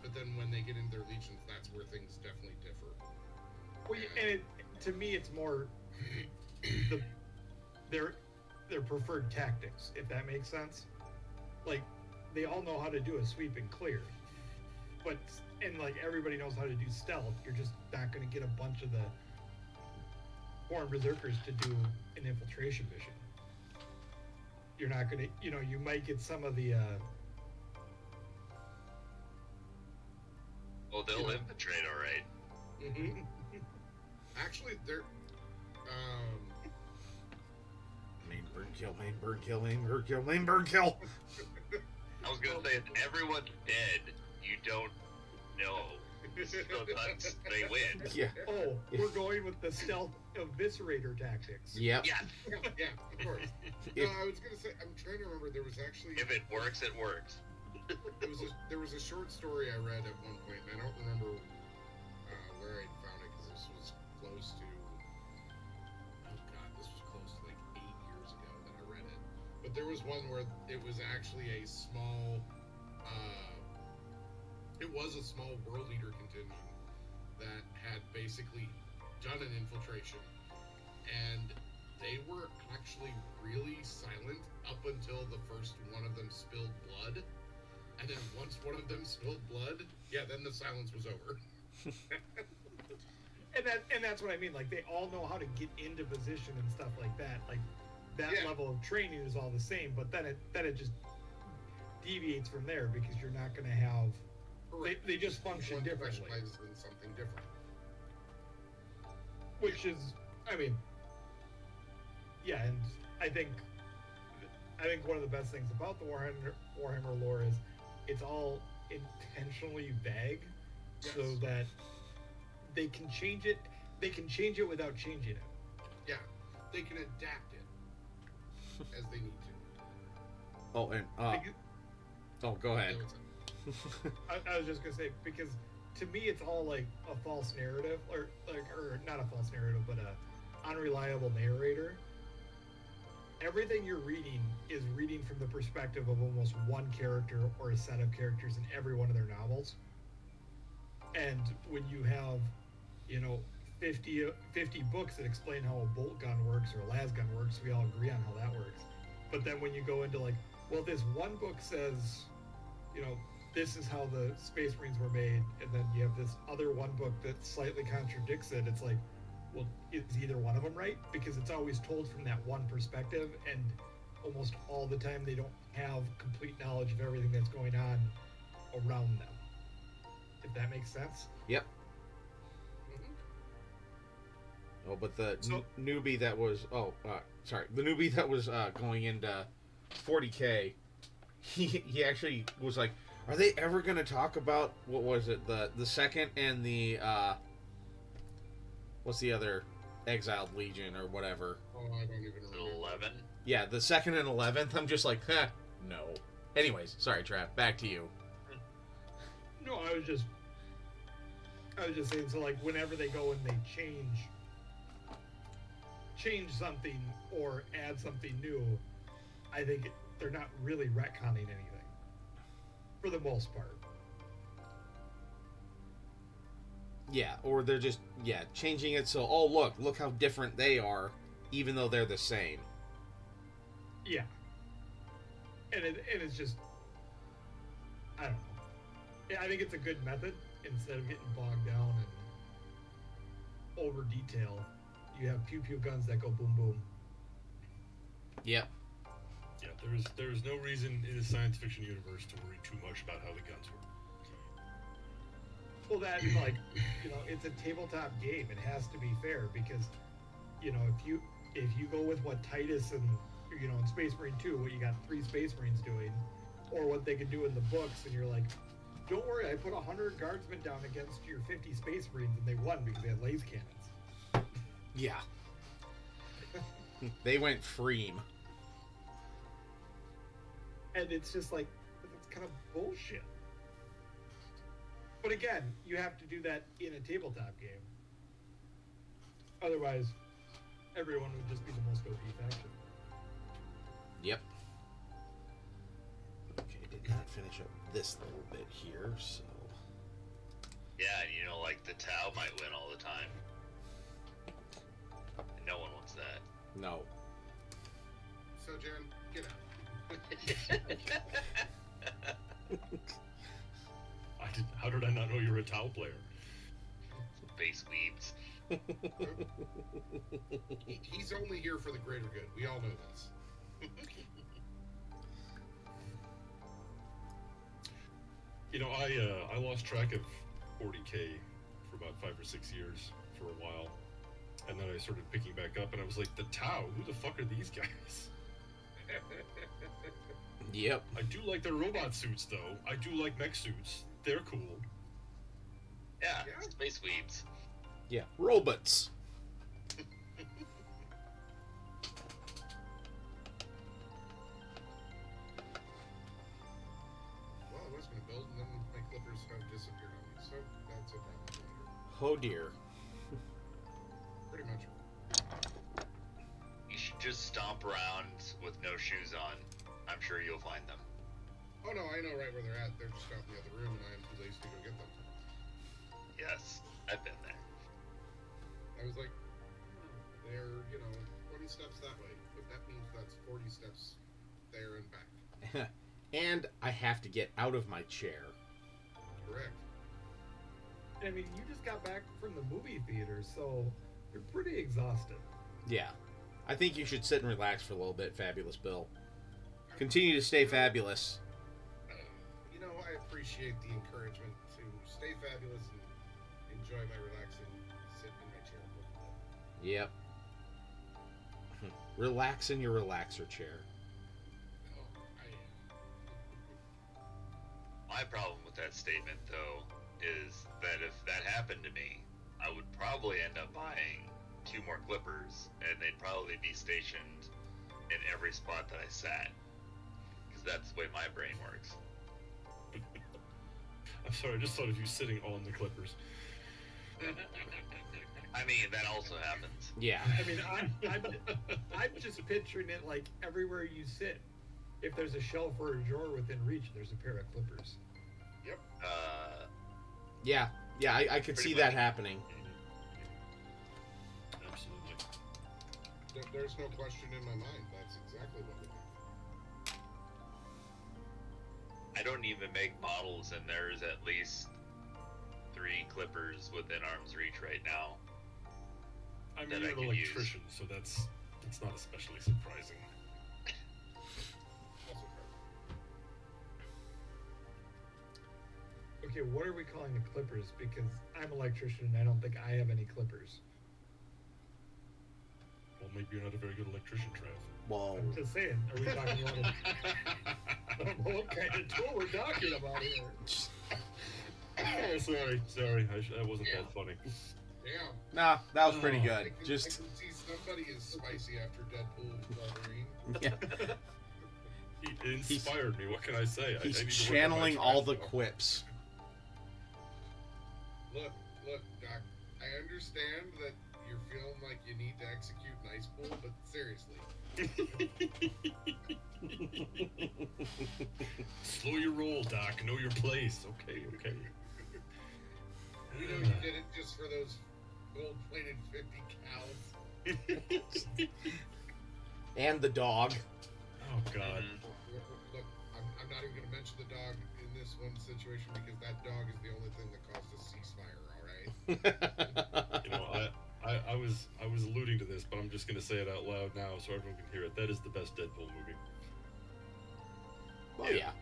[SPEAKER 2] But then when they get into their legions, that's where things definitely differ.
[SPEAKER 3] Well, and to me, it's more their preferred tactics, if that makes sense. Like, they all know how to do a sweep and clear, and everybody knows how to do stealth. You're just not going to get a bunch of the foreign berserkers to do an infiltration mission. You're not going to, you might get some of the.
[SPEAKER 4] Oh, they'll infiltrate, all right.
[SPEAKER 2] Mm-hmm. Actually, they're.
[SPEAKER 1] Main bird kill, main bird kill, main bird kill, main bird kill.
[SPEAKER 4] I was gonna say, if everyone's dead, you don't no. Still guns, they win.
[SPEAKER 1] Yeah.
[SPEAKER 3] Oh, we're going with the stealth eviscerator tactics.
[SPEAKER 1] Yep.
[SPEAKER 4] Yeah.
[SPEAKER 2] Yeah, of course. No, I was gonna say, I'm trying to remember. There was actually
[SPEAKER 4] If it works, it works.
[SPEAKER 2] there was a short story I read at one point, and I don't remember where I found it because this was close to. Oh God, this was close to like 8 years ago that I read it. But there was one where it was actually a small. It was a small world leader contingent that had basically done an infiltration, and they were actually really silent up until the first one of them spilled blood. And then once one of them spilled blood, yeah, then the silence was over.
[SPEAKER 3] And that's what I mean. Like, they all know how to get into position and stuff like that. Like, that
[SPEAKER 2] Yeah.
[SPEAKER 3] level of training is all the same, but then it just deviates from there because you're not going to have. They just function
[SPEAKER 2] One
[SPEAKER 3] differently.
[SPEAKER 2] specializes in something different.
[SPEAKER 3] Which is, I mean, yeah, and I think one of the best things about the Warhammer lore is it's all intentionally vague,
[SPEAKER 2] Yes.
[SPEAKER 3] so that they can change it. They can change it without changing it.
[SPEAKER 2] Yeah, they can adapt it as they need to.
[SPEAKER 1] Oh, and
[SPEAKER 3] Like,
[SPEAKER 1] oh, go ahead.
[SPEAKER 2] Yeah, what's up?
[SPEAKER 3] I was just gonna say, because to me it's all like a false narrative, or not a false narrative, but a unreliable narrator. Everything you're reading is reading from the perspective of almost one character or a set of characters in every one of their novels. And when you have, 50 books that explain how a bolt gun works or a las gun works, we all agree on how that works. But then when you go into like, well, this one book says, this is how the Space Marines were made, and then you have this other one book that slightly contradicts it. It's like, well, is either one of them right? Because it's always told from that one perspective, and almost all the time they don't have complete knowledge of everything that's going on around them. If that makes sense.
[SPEAKER 1] Yep.
[SPEAKER 2] Mhm.
[SPEAKER 1] Oh, but the
[SPEAKER 3] So-
[SPEAKER 1] newbie that was the newbie that was going into 40K, he actually was like, are they ever going to talk about, what was it, the second and the what's the other, Exiled Legion or whatever?
[SPEAKER 2] Oh, I don't even
[SPEAKER 4] Is it
[SPEAKER 2] remember.
[SPEAKER 4] 11?
[SPEAKER 1] Yeah, the second and 11th. I'm just like, no. Anyways, sorry, Trav. Back to you.
[SPEAKER 3] No, I was just saying. So like, whenever they go and they change something or add something new, I think they're not really retconning anything for the most part.
[SPEAKER 1] Yeah, or they're just changing it so, oh look how different they are, even though they're the same.
[SPEAKER 3] Yeah, and it's just, I don't know. Yeah, I think it's a good method. Instead of getting bogged down and over detail, you have pew pew guns that go boom boom.
[SPEAKER 1] Yep.
[SPEAKER 5] Yeah, there's no reason in a science fiction universe to worry too much about how the guns work.
[SPEAKER 3] Well, that, like, it's a tabletop game. It has to be fair because, if you go with what Titus and, in Space Marine 2, what you got 3 Space Marines doing, or what they could do in the books, and you're like, don't worry, I put 100 guardsmen down against your 50 Space Marines, and they won because they had laser cannons.
[SPEAKER 1] Yeah. They went Freem.
[SPEAKER 3] And it's just like, it's kind of bullshit. But again, you have to do that in a tabletop game. Otherwise, everyone would just be the most OP faction.
[SPEAKER 1] Yep. Okay, did not finish up this little bit here, so...
[SPEAKER 4] Yeah, and like the Tau might win all the time. And no one wants that.
[SPEAKER 1] No.
[SPEAKER 2] So, Jen, get out.
[SPEAKER 5] How did I not know you were a Tau player?
[SPEAKER 4] Base weebs.
[SPEAKER 2] He's only here for the greater good. We all know this.
[SPEAKER 5] I lost track of 40K for about 5 or 6 years for a while, and then I started picking back up, and I was like, the Tau, who the fuck are these guys?
[SPEAKER 1] Yep.
[SPEAKER 5] I do like their robot suits, though. I do like mech suits. They're cool.
[SPEAKER 4] Yeah,
[SPEAKER 2] Yeah.
[SPEAKER 4] space weebs.
[SPEAKER 1] Yeah, robots.
[SPEAKER 2] Well, I was going to build, and then my clippers have disappeared on me, so that's a problem for later.
[SPEAKER 1] Oh dear.
[SPEAKER 2] Pretty much.
[SPEAKER 4] You should just stomp around with no shoes on. I'm sure you'll find them.
[SPEAKER 2] Oh no, I know right where they're at. They're just out in the other room, and I am too lazy to go get them.
[SPEAKER 4] Yes, I've been there.
[SPEAKER 2] I was like, they're, 20 steps that way, but that means that's 40 steps there and back.
[SPEAKER 1] And I have to get out of my chair.
[SPEAKER 2] Correct.
[SPEAKER 3] I mean, you just got back from the movie theater, so you're pretty exhausted.
[SPEAKER 1] Yeah. I think you should sit and relax for a little bit, Fabulous Bill. Continue to stay fabulous.
[SPEAKER 2] I appreciate the encouragement to stay fabulous and enjoy my relaxing sit in my chair.
[SPEAKER 1] Yep. Relax in your relaxer chair.
[SPEAKER 2] Oh, I am.
[SPEAKER 4] My problem with that statement, though, is that if that happened to me, I would probably end up buying 2 more clippers, and they'd probably be stationed in every spot that I sat. Because that's the way my brain works.
[SPEAKER 5] I'm sorry, I just thought of you sitting on the clippers.
[SPEAKER 4] I mean, that also happens.
[SPEAKER 1] Yeah.
[SPEAKER 3] I mean, I'm just picturing it like everywhere you sit. If there's a shelf or a drawer within reach, there's a pair of clippers.
[SPEAKER 2] Yep.
[SPEAKER 1] Yeah. Yeah, I could
[SPEAKER 4] Pretty
[SPEAKER 1] see
[SPEAKER 4] much.
[SPEAKER 1] that happening.
[SPEAKER 5] Absolutely.
[SPEAKER 2] There's no question in my mind. That's exactly what would happen.
[SPEAKER 4] I don't even make models, and there's at least 3 clippers within arm's reach right now.
[SPEAKER 5] I
[SPEAKER 4] That
[SPEAKER 5] mean,
[SPEAKER 4] I
[SPEAKER 5] you're an
[SPEAKER 4] could use.
[SPEAKER 5] electrician, so that's not especially surprising.
[SPEAKER 2] Also fair.
[SPEAKER 3] Okay, what are we calling the clippers? Because I'm an electrician and I don't think I have any clippers.
[SPEAKER 5] Well, maybe you're not a very good electrician, Trav.
[SPEAKER 1] Well,
[SPEAKER 3] I'm just saying, are we talking about I don't know what kind of tool we're talking about here.
[SPEAKER 5] Oh, sorry. That wasn't that funny.
[SPEAKER 2] Damn.
[SPEAKER 1] nah, that was pretty
[SPEAKER 5] Oh.
[SPEAKER 2] I
[SPEAKER 1] good.
[SPEAKER 2] can
[SPEAKER 1] Just,
[SPEAKER 2] see somebody is spicy after Deadpool and Wolverine.
[SPEAKER 1] yeah.
[SPEAKER 5] It inspired me. What can I say? I
[SPEAKER 1] He's
[SPEAKER 5] need to work on my
[SPEAKER 1] channeling all the
[SPEAKER 5] Trav.
[SPEAKER 1] quips.
[SPEAKER 2] Look, Doc. I understand that you're feeling like you need to execute Nice Pool, but seriously.
[SPEAKER 5] Slow your roll, Doc. Know your place. Okay.
[SPEAKER 2] We know you did it just for those gold-plated 50 cows.
[SPEAKER 1] And the dog.
[SPEAKER 5] Oh God.
[SPEAKER 2] Look, I'm not even going to mention the dog in this one situation because that dog is the only thing that caused a ceasefire. All right.
[SPEAKER 5] You know, I was alluding to this, but I'm just gonna say it out loud now so everyone can hear it. That is the best Deadpool movie.
[SPEAKER 1] Well, yeah.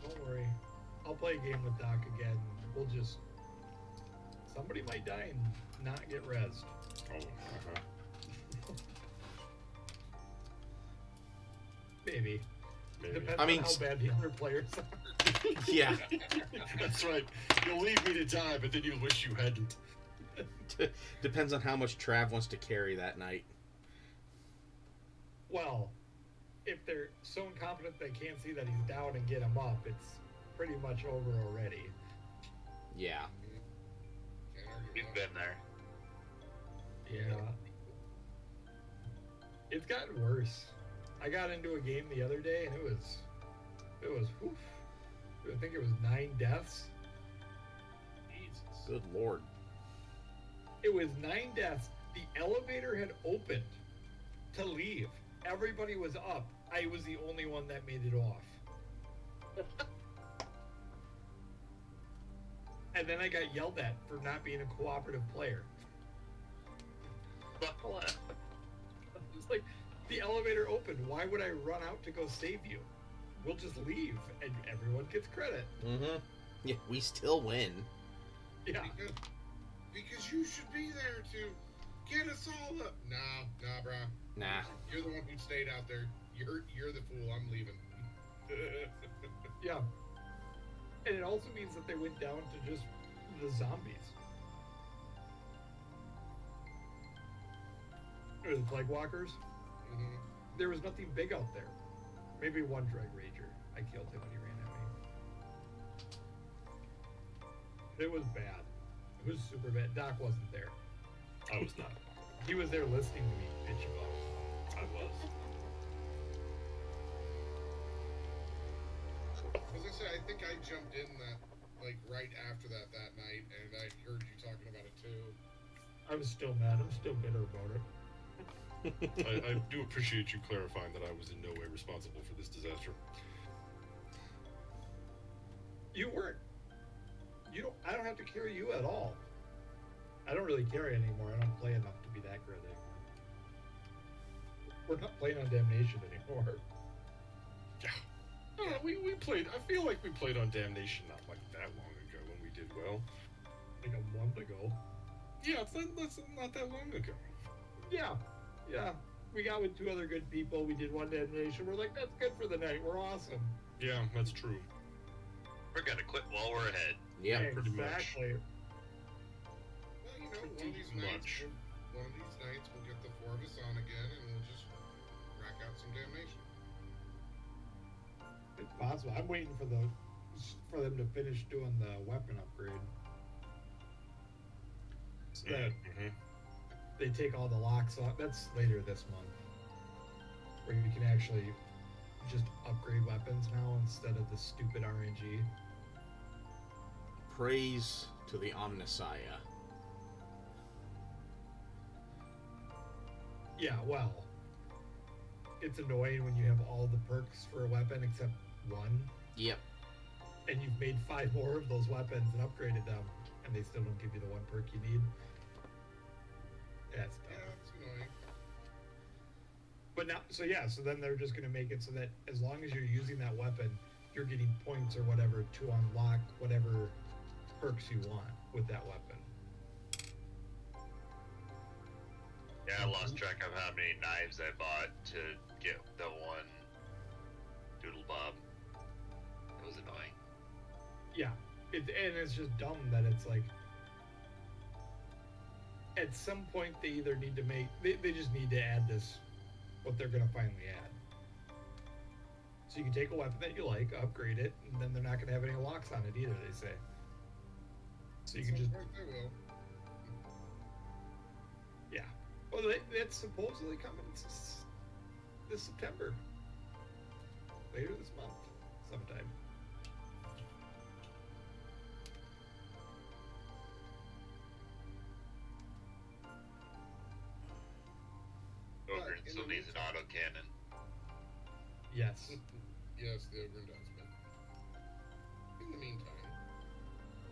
[SPEAKER 3] Don't worry. I'll play a game with Doc again. We'll just... Somebody might die and not get rezzed.
[SPEAKER 5] Oh,
[SPEAKER 3] Maybe.
[SPEAKER 5] maybe.
[SPEAKER 3] Depends
[SPEAKER 1] I mean,
[SPEAKER 3] on how bad the other players are.
[SPEAKER 1] Yeah.
[SPEAKER 5] That's right. You'll leave me to die, but then you'll wish you hadn't.
[SPEAKER 1] Depends on how much Trav wants to carry that night.
[SPEAKER 3] Well, if they're so incompetent they can't see that he's down and get him up, it's pretty much over already.
[SPEAKER 1] Yeah.
[SPEAKER 2] Can't argue
[SPEAKER 4] We've
[SPEAKER 2] with
[SPEAKER 4] been there.
[SPEAKER 3] Yeah. It's gotten worse. I got into a game the other day and it was whew, I think it was 9 deaths.
[SPEAKER 2] Jesus.
[SPEAKER 1] Good lord.
[SPEAKER 3] It was 9 deaths. The elevator had opened to leave. Everybody was up. I was the only one that made it off. And then I got yelled at for not being a cooperative player. It's like, the elevator opened. Why would I run out to go save you? We'll just leave, and everyone gets credit.
[SPEAKER 1] Mm-hmm. Yeah, we still win.
[SPEAKER 3] Yeah.
[SPEAKER 2] Because you should be there to get us all up. Nah, bruh.
[SPEAKER 1] Nah.
[SPEAKER 2] You're the one who stayed out there. You're the fool. I'm leaving.
[SPEAKER 3] Yeah. And it also means that they went down to just the zombies. Or the plague walkers.
[SPEAKER 2] Mm-hmm.
[SPEAKER 3] There was nothing big out there. Maybe one drag rager. I killed him when he ran at me. It was bad. It was super bad. Doc wasn't there.
[SPEAKER 5] I was not.
[SPEAKER 3] He was there listening to me bitch about it.
[SPEAKER 5] I was.
[SPEAKER 2] As I say, I think I jumped in that like right after that night, and I heard you talking about it too.
[SPEAKER 3] I was still mad. I'm still bitter about it.
[SPEAKER 5] I do appreciate you clarifying that I was in no way responsible for this disaster.
[SPEAKER 3] You weren't. You don't. I don't have to carry you at all. I don't really carry anymore. I don't play enough to be that good anymore. We're not playing on Damnation anymore.
[SPEAKER 5] Yeah. We played. I feel like we played on Damnation not like that long ago when we did well.
[SPEAKER 3] Like a month ago.
[SPEAKER 5] Yeah, that's not that long ago.
[SPEAKER 3] Yeah. Yeah. We got with 2 other good people. We did one Damnation. We're like, that's good for the night. We're awesome.
[SPEAKER 5] Yeah, that's true.
[SPEAKER 4] We're gonna quit while we're ahead.
[SPEAKER 1] Yeah.
[SPEAKER 5] pretty much.
[SPEAKER 3] Exactly.
[SPEAKER 2] Well, you know,
[SPEAKER 5] Pretty much.
[SPEAKER 2] one of these nights we'll get the 4 of us on again, and we'll just rack out some Damnation.
[SPEAKER 3] It's possible. I'm waiting for them to finish doing the weapon upgrade. So that
[SPEAKER 5] Mhm.
[SPEAKER 3] they take all the locks off. That's later this month. Where you can actually just upgrade weapons now instead of the stupid RNG.
[SPEAKER 1] Praise to the Omnissiah.
[SPEAKER 3] Yeah, well, it's annoying when you have all the perks for a weapon except one,
[SPEAKER 1] Yep.
[SPEAKER 3] and you've made 5 more of those weapons and upgraded them, and they still don't give you the 1 perk you need. That's
[SPEAKER 2] Yeah,
[SPEAKER 3] dumb.
[SPEAKER 2] it's annoying.
[SPEAKER 3] But now, so then they're just gonna make it so that as long as you're using that weapon, you're getting points or whatever to unlock whatever perks you want with that weapon.
[SPEAKER 4] Yeah, I lost track of how many knives I bought to get the one Doodle Bob. It was annoying.
[SPEAKER 3] Yeah, and it's just dumb that it's like, at some point they either need to they just need to add this, what they're gonna finally add. So you can take a weapon that you like, upgrade it, and then they're not gonna have any locks on it either, they say. So you
[SPEAKER 2] At
[SPEAKER 3] can
[SPEAKER 2] some
[SPEAKER 3] just,
[SPEAKER 2] point they will.
[SPEAKER 3] yeah. Well, that's supposedly coming this September. Later this month, sometime.
[SPEAKER 4] Ogre
[SPEAKER 2] in
[SPEAKER 4] still
[SPEAKER 2] the
[SPEAKER 4] needs an
[SPEAKER 2] meantime-
[SPEAKER 4] autocannon.
[SPEAKER 3] Yes.
[SPEAKER 2] Yes, the Ogre does, but in the meantime,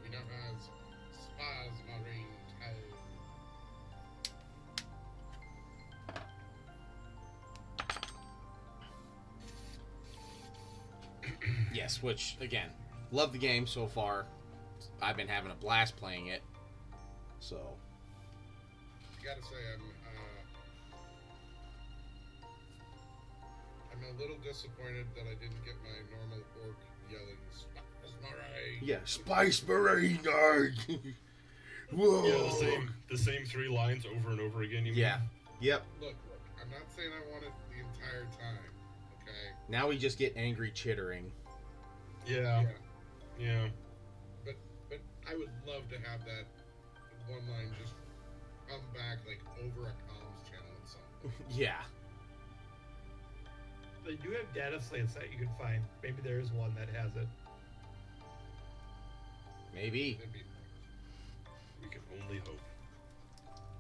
[SPEAKER 2] we now have Spas Marine Tile.
[SPEAKER 1] Yes, which, again, love the game so far. I've been having a blast playing it. So,
[SPEAKER 2] I gotta say, I'm a little disappointed that I didn't get my normal orc yelling Spas Marine.
[SPEAKER 1] yeah, Spice Marine! Whoa!
[SPEAKER 5] Yeah, the same 3 lines over and over again. You mean?
[SPEAKER 1] Yeah. Yep.
[SPEAKER 2] Look, I'm not saying I want it the entire time, okay?
[SPEAKER 1] Now we just get angry chittering.
[SPEAKER 5] Yeah. Yeah.
[SPEAKER 2] But I would love to have that one line just come back like over a comms channel at some point.
[SPEAKER 1] Yeah.
[SPEAKER 3] They do have data slates that you can find. Maybe there is one that has it.
[SPEAKER 1] Maybe.
[SPEAKER 2] It'd be,
[SPEAKER 5] We can only hope.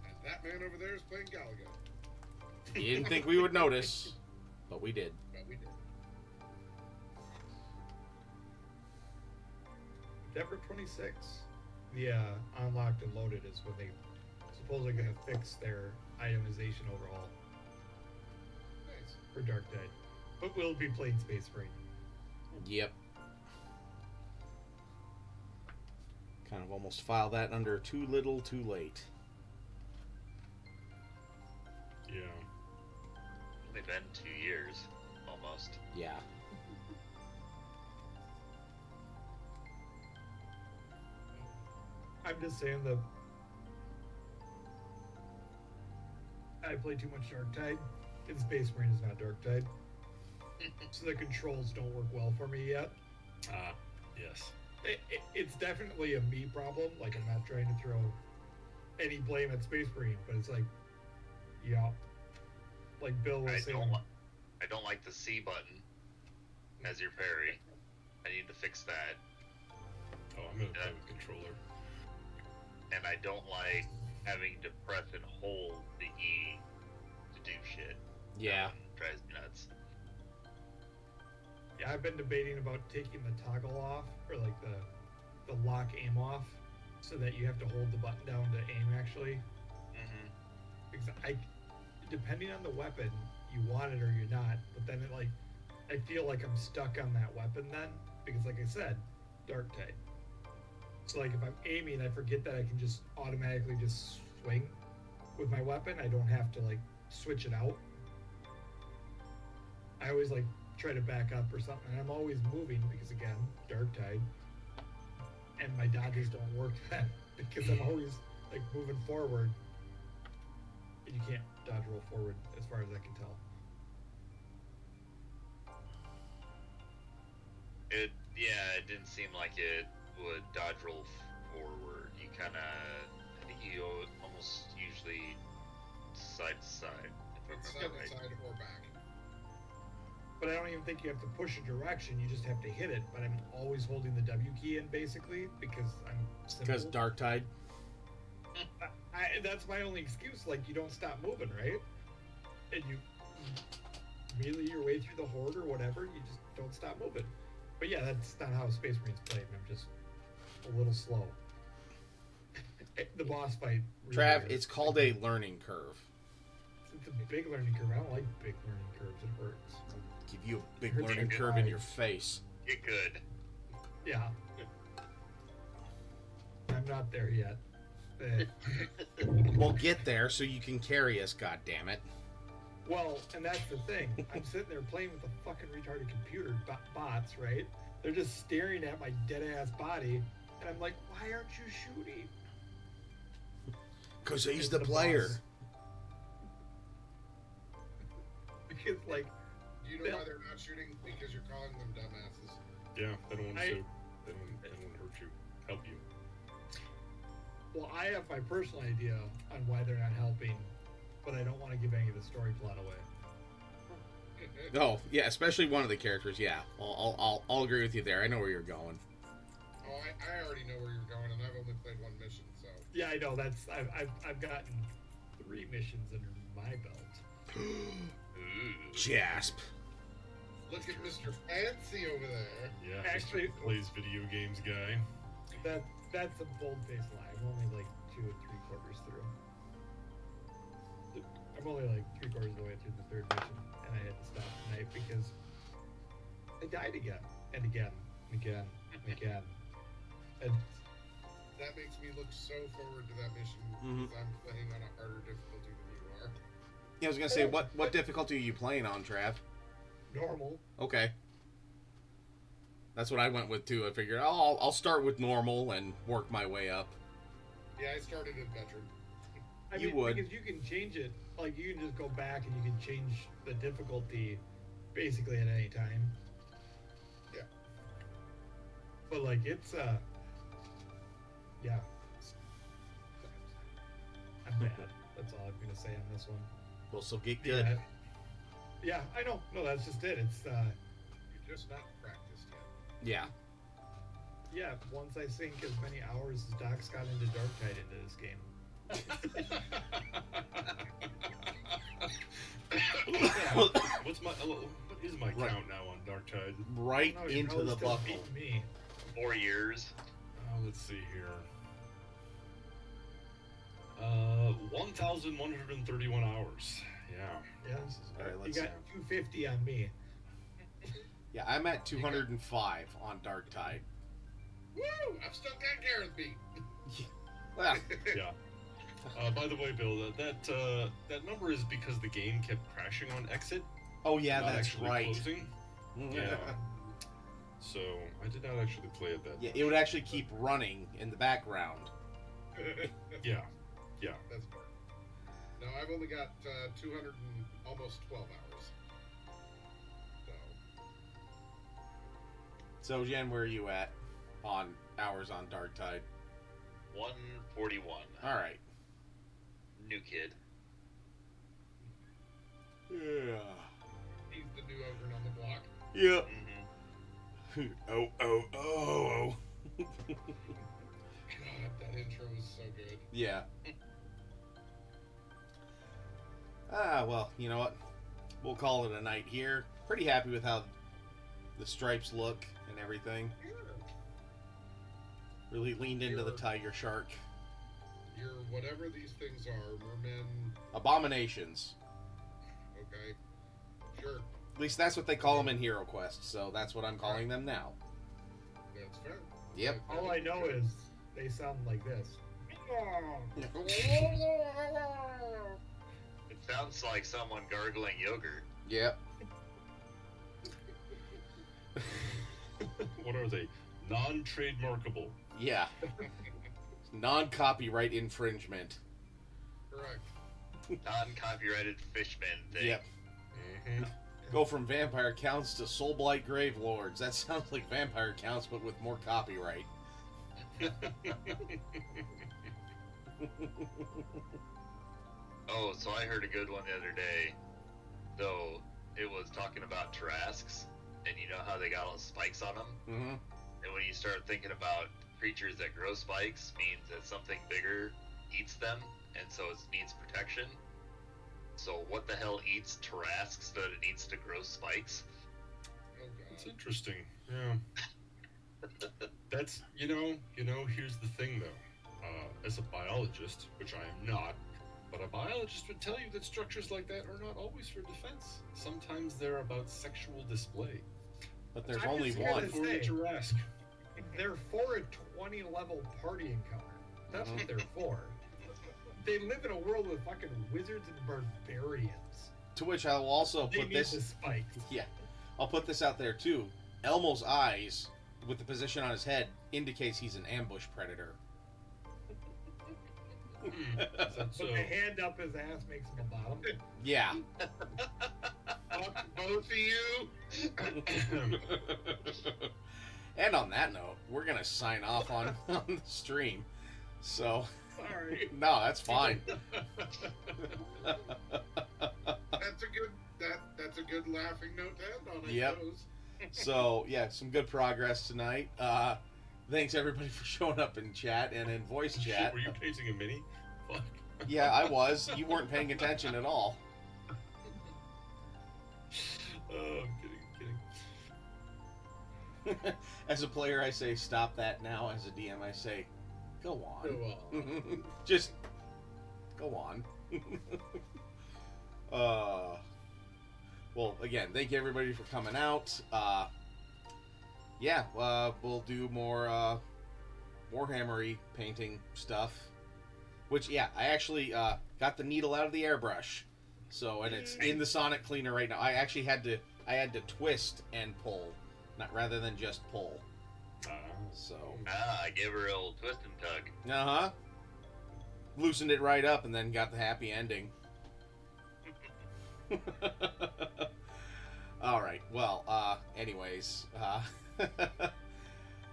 [SPEAKER 2] and that man over there is playing Galaga.
[SPEAKER 1] You didn't think we would notice, but we did.
[SPEAKER 2] But we did.
[SPEAKER 3] September 26th, the unlocked and loaded is when they supposedly going to fix their itemization overhaul
[SPEAKER 2] Nice.
[SPEAKER 3] for Dark Tide. But we'll be playing Space Marine.
[SPEAKER 1] Yep. Kind of almost file that under too little, too late.
[SPEAKER 5] Yeah.
[SPEAKER 4] Only been 2 years, almost.
[SPEAKER 1] Yeah.
[SPEAKER 3] I'm just saying I play too much Dark Tide, and Space Marine is not Dark Tide. So the controls don't work well for me yet.
[SPEAKER 5] Yes.
[SPEAKER 3] It's definitely a me problem. Like, I'm not trying to throw any blame at Space Marine, but it's like, yeah, like Bill was saying.
[SPEAKER 4] I don't like the C button as your parry. I need to fix that.
[SPEAKER 5] Oh, I'm gonna play with controller.
[SPEAKER 4] And I don't like having to press and hold the E to do shit.
[SPEAKER 1] Yeah.
[SPEAKER 4] Drives me nuts.
[SPEAKER 3] Yeah, I've been debating about taking the toggle off, or like the lock aim off, so that you have to hold the button down to aim actually.
[SPEAKER 4] Mm-hmm.
[SPEAKER 3] Because depending on the weapon, you want it or you're not. But then I feel like I'm stuck on that weapon then, because like I said, Dark Tide. So like if I'm aiming, I forget that I can just automatically just swing with my weapon. I don't have to like switch it out. I always like try to back up or something, and I'm always moving because again, Dark Tide, and my dodges don't work then because I'm always like moving forward, and you can't dodge roll forward as far as I can tell.
[SPEAKER 4] It didn't seem like it would dodge roll forward. You kind of, I think you almost usually side to side, if I
[SPEAKER 2] It's
[SPEAKER 4] remember
[SPEAKER 2] side to
[SPEAKER 4] right.
[SPEAKER 2] side or back.
[SPEAKER 3] But I don't even think you have to push a direction, you just have to hit it. But I'm always holding the W key in basically because I'm simple.
[SPEAKER 1] Because Dark Tide.
[SPEAKER 3] That's my only excuse. Like, you don't stop moving, right? And you melee your way through the horde or whatever. You just don't stop moving. But yeah, that's not how Space Marines play. I'm just a little slow. The boss fight. Really
[SPEAKER 1] Trav,
[SPEAKER 3] hurts.
[SPEAKER 1] it's called a learning curve.
[SPEAKER 3] It's a big learning curve. I don't like big learning curves. It hurts.
[SPEAKER 1] Give you a big
[SPEAKER 3] Hurts
[SPEAKER 1] learning
[SPEAKER 3] your
[SPEAKER 1] curve in
[SPEAKER 3] eyes.
[SPEAKER 1] your face.
[SPEAKER 4] Get good.
[SPEAKER 3] Yeah. I'm not there yet.
[SPEAKER 1] We'll get there so you can carry us, goddammit.
[SPEAKER 3] Well, and that's the thing. I'm sitting there playing with a fucking retarded computer bots, right? They're just staring at my dead-ass body, and I'm like, why aren't you shooting?
[SPEAKER 1] Because he's
[SPEAKER 3] It's
[SPEAKER 1] the player.
[SPEAKER 3] boss. Because, like,
[SPEAKER 2] Do you know why they're not shooting? Because you're calling them dumbasses.
[SPEAKER 5] Yeah, they don't want to shoot. They don't want to hurt you. Help you.
[SPEAKER 3] well, I have my personal idea on why they're not helping, but I don't want to give any of the story plot away.
[SPEAKER 1] Oh, yeah, especially one of the characters, yeah. I'll agree with you there. I know where you're going.
[SPEAKER 2] Oh, I already know where you're going, and I've only played one mission, so.
[SPEAKER 3] Yeah, I know. That's I've gotten 3 missions under my belt.
[SPEAKER 4] Ooh.
[SPEAKER 1] Jasp.
[SPEAKER 2] Look at Mr. Fancy over there.
[SPEAKER 5] Yeah,
[SPEAKER 3] Actually-
[SPEAKER 5] Mr. plays video games guy.
[SPEAKER 3] That's a bold-faced lie. I'm only like 2 3/4 through. I'm only like 3/4 of the way through the 3rd mission, and I had to stop tonight because I died again and again and again and again. And
[SPEAKER 2] That makes me look so forward to that mission
[SPEAKER 1] Mhm.
[SPEAKER 2] because I'm playing on a harder difficulty than you are.
[SPEAKER 1] Yeah, I was gonna say, what difficulty are you playing on, Trav?
[SPEAKER 3] normal.
[SPEAKER 1] Okay. That's what I went with too. I figured I'll start with normal and work my way up.
[SPEAKER 2] Yeah, I started at veteran.
[SPEAKER 3] I
[SPEAKER 1] You
[SPEAKER 3] mean,
[SPEAKER 1] would.
[SPEAKER 3] because you can change it. Like, you can just go back and you can change the difficulty basically at any time.
[SPEAKER 2] Yeah.
[SPEAKER 3] But like, it's yeah. I'm bad. That's all I'm gonna say on this one.
[SPEAKER 1] Well, so get good.
[SPEAKER 3] Yeah, I know. No, that's just it. It's
[SPEAKER 2] You're just not practiced yet.
[SPEAKER 1] Yeah.
[SPEAKER 3] yeah. Once I sink as many hours as Doc's got into Dark Tide into this game.
[SPEAKER 5] What is my
[SPEAKER 1] Right.
[SPEAKER 5] count now on Dark Tide?
[SPEAKER 1] Right
[SPEAKER 3] No, you're
[SPEAKER 1] into
[SPEAKER 3] probably
[SPEAKER 1] the
[SPEAKER 3] still
[SPEAKER 1] buckle.
[SPEAKER 3] beating me.
[SPEAKER 4] 4 years.
[SPEAKER 5] Let's see here. 1,131 hours. Yeah.
[SPEAKER 3] Yeah.
[SPEAKER 1] All right,
[SPEAKER 3] You
[SPEAKER 1] let's.
[SPEAKER 3] got 250 on me.
[SPEAKER 1] Yeah, I'm at 205 on Dark Tide.
[SPEAKER 2] Woo! I've still got Gareth beat.
[SPEAKER 1] Well,
[SPEAKER 5] Yeah. By the way, Bill, that number is because the game kept crashing on exit.
[SPEAKER 1] oh yeah,
[SPEAKER 5] not
[SPEAKER 1] that's
[SPEAKER 5] actually
[SPEAKER 1] right.
[SPEAKER 5] Closing. Yeah. So I did not actually play it that.
[SPEAKER 1] Yeah, it would actually keep running in the background
[SPEAKER 5] Yeah.
[SPEAKER 2] That's fair. No, I've only got 200 and almost 12 hours. So,
[SPEAKER 1] So, Jen, where are you at on hours on Dark Tide?
[SPEAKER 4] 141.
[SPEAKER 1] All right.
[SPEAKER 4] New kid.
[SPEAKER 1] Yeah.
[SPEAKER 2] he's the new ogre on the block.
[SPEAKER 1] Yep.
[SPEAKER 4] Mm-hmm.
[SPEAKER 1] Oh.
[SPEAKER 2] God, that intro was so good.
[SPEAKER 1] Yeah. Well, you know what? We'll call it a night here. Pretty happy with how the stripes look and everything. Really leaned into the tiger shark.
[SPEAKER 2] You're whatever these things are, mermen.
[SPEAKER 1] Abominations.
[SPEAKER 2] Okay. Sure.
[SPEAKER 1] At least that's what they call them in Hero Quest, so that's what I'm calling them now.
[SPEAKER 2] That's fair.
[SPEAKER 1] Yep.
[SPEAKER 3] All I know is they sound like this.
[SPEAKER 4] It sounds like someone gargling yogurt.
[SPEAKER 1] Yep.
[SPEAKER 5] What are they? Non-trademarkable.
[SPEAKER 1] Yeah. Non-copyright infringement.
[SPEAKER 2] Correct.
[SPEAKER 4] Non-copyrighted fishman thing.
[SPEAKER 1] Yep.
[SPEAKER 5] Mm-hmm.
[SPEAKER 1] Go from vampire counts to soulblight grave lords. That sounds like vampire counts, but with more copyright.
[SPEAKER 4] Oh, so I heard a good one the other day. Though it was talking about Tarrasques, and you know how they got all the spikes on them?
[SPEAKER 1] Mm-hmm.
[SPEAKER 4] And when you start thinking about creatures that grow spikes, means that something bigger eats them, and so it needs protection. So what the hell eats Tarrasques that it needs to grow spikes?
[SPEAKER 2] Oh
[SPEAKER 5] It's
[SPEAKER 2] God.
[SPEAKER 5] interesting. Yeah. That's here's the thing though. As a biologist, which I am not, but a biologist would tell you that structures like that are not always for defense. Sometimes they're about sexual display.
[SPEAKER 1] But there's
[SPEAKER 3] I'm
[SPEAKER 1] only
[SPEAKER 3] just gonna
[SPEAKER 1] one.
[SPEAKER 5] For
[SPEAKER 3] say-
[SPEAKER 5] a Tarrasque.
[SPEAKER 3] They're for a 20 level party encounter. That's what they're for. They live in a world with fucking wizards and barbarians.
[SPEAKER 1] To which I will also
[SPEAKER 3] They
[SPEAKER 1] put
[SPEAKER 3] need
[SPEAKER 1] this.
[SPEAKER 3] the spikes.
[SPEAKER 1] Yeah, I'll put this out there too. Elmo's eyes, with the position on his head, indicates he's an ambush predator.
[SPEAKER 5] Is that so?
[SPEAKER 3] Put the hand up his ass makes him a bottom.
[SPEAKER 1] Yeah.
[SPEAKER 2] Fuck both of you.
[SPEAKER 1] And on that note, we're gonna sign off on the stream. So,
[SPEAKER 3] Sorry.
[SPEAKER 1] no, that's fine.
[SPEAKER 2] That's a good laughing note to end on, I
[SPEAKER 1] Yep.
[SPEAKER 2] suppose.
[SPEAKER 1] So, yeah, some good progress tonight. Thanks everybody for showing up in chat and in voice
[SPEAKER 5] Shit,
[SPEAKER 1] chat.
[SPEAKER 5] were you painting a mini? Fuck.
[SPEAKER 1] Yeah, I was. You weren't paying attention at all.
[SPEAKER 5] I'm kidding.
[SPEAKER 1] As a player, I say stop that now. As a DM, I say go on.
[SPEAKER 2] Go on.
[SPEAKER 1] Just go on. Well, again, thank you everybody for coming out. We'll do more Warhammery painting stuff. Which, yeah, I actually got the needle out of the airbrush, so and it's in the sonic cleaner right now. I actually had to twist and pull, not rather than just pull. So
[SPEAKER 4] I gave her a little twist and tug.
[SPEAKER 1] loosened it right up and then got the happy ending. All right. Well, anyways,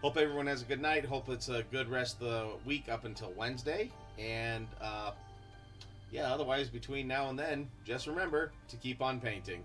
[SPEAKER 1] hope everyone has a good night. Hope it's a good rest of the week up until Wednesday. And otherwise, between now and then, just remember to keep on painting.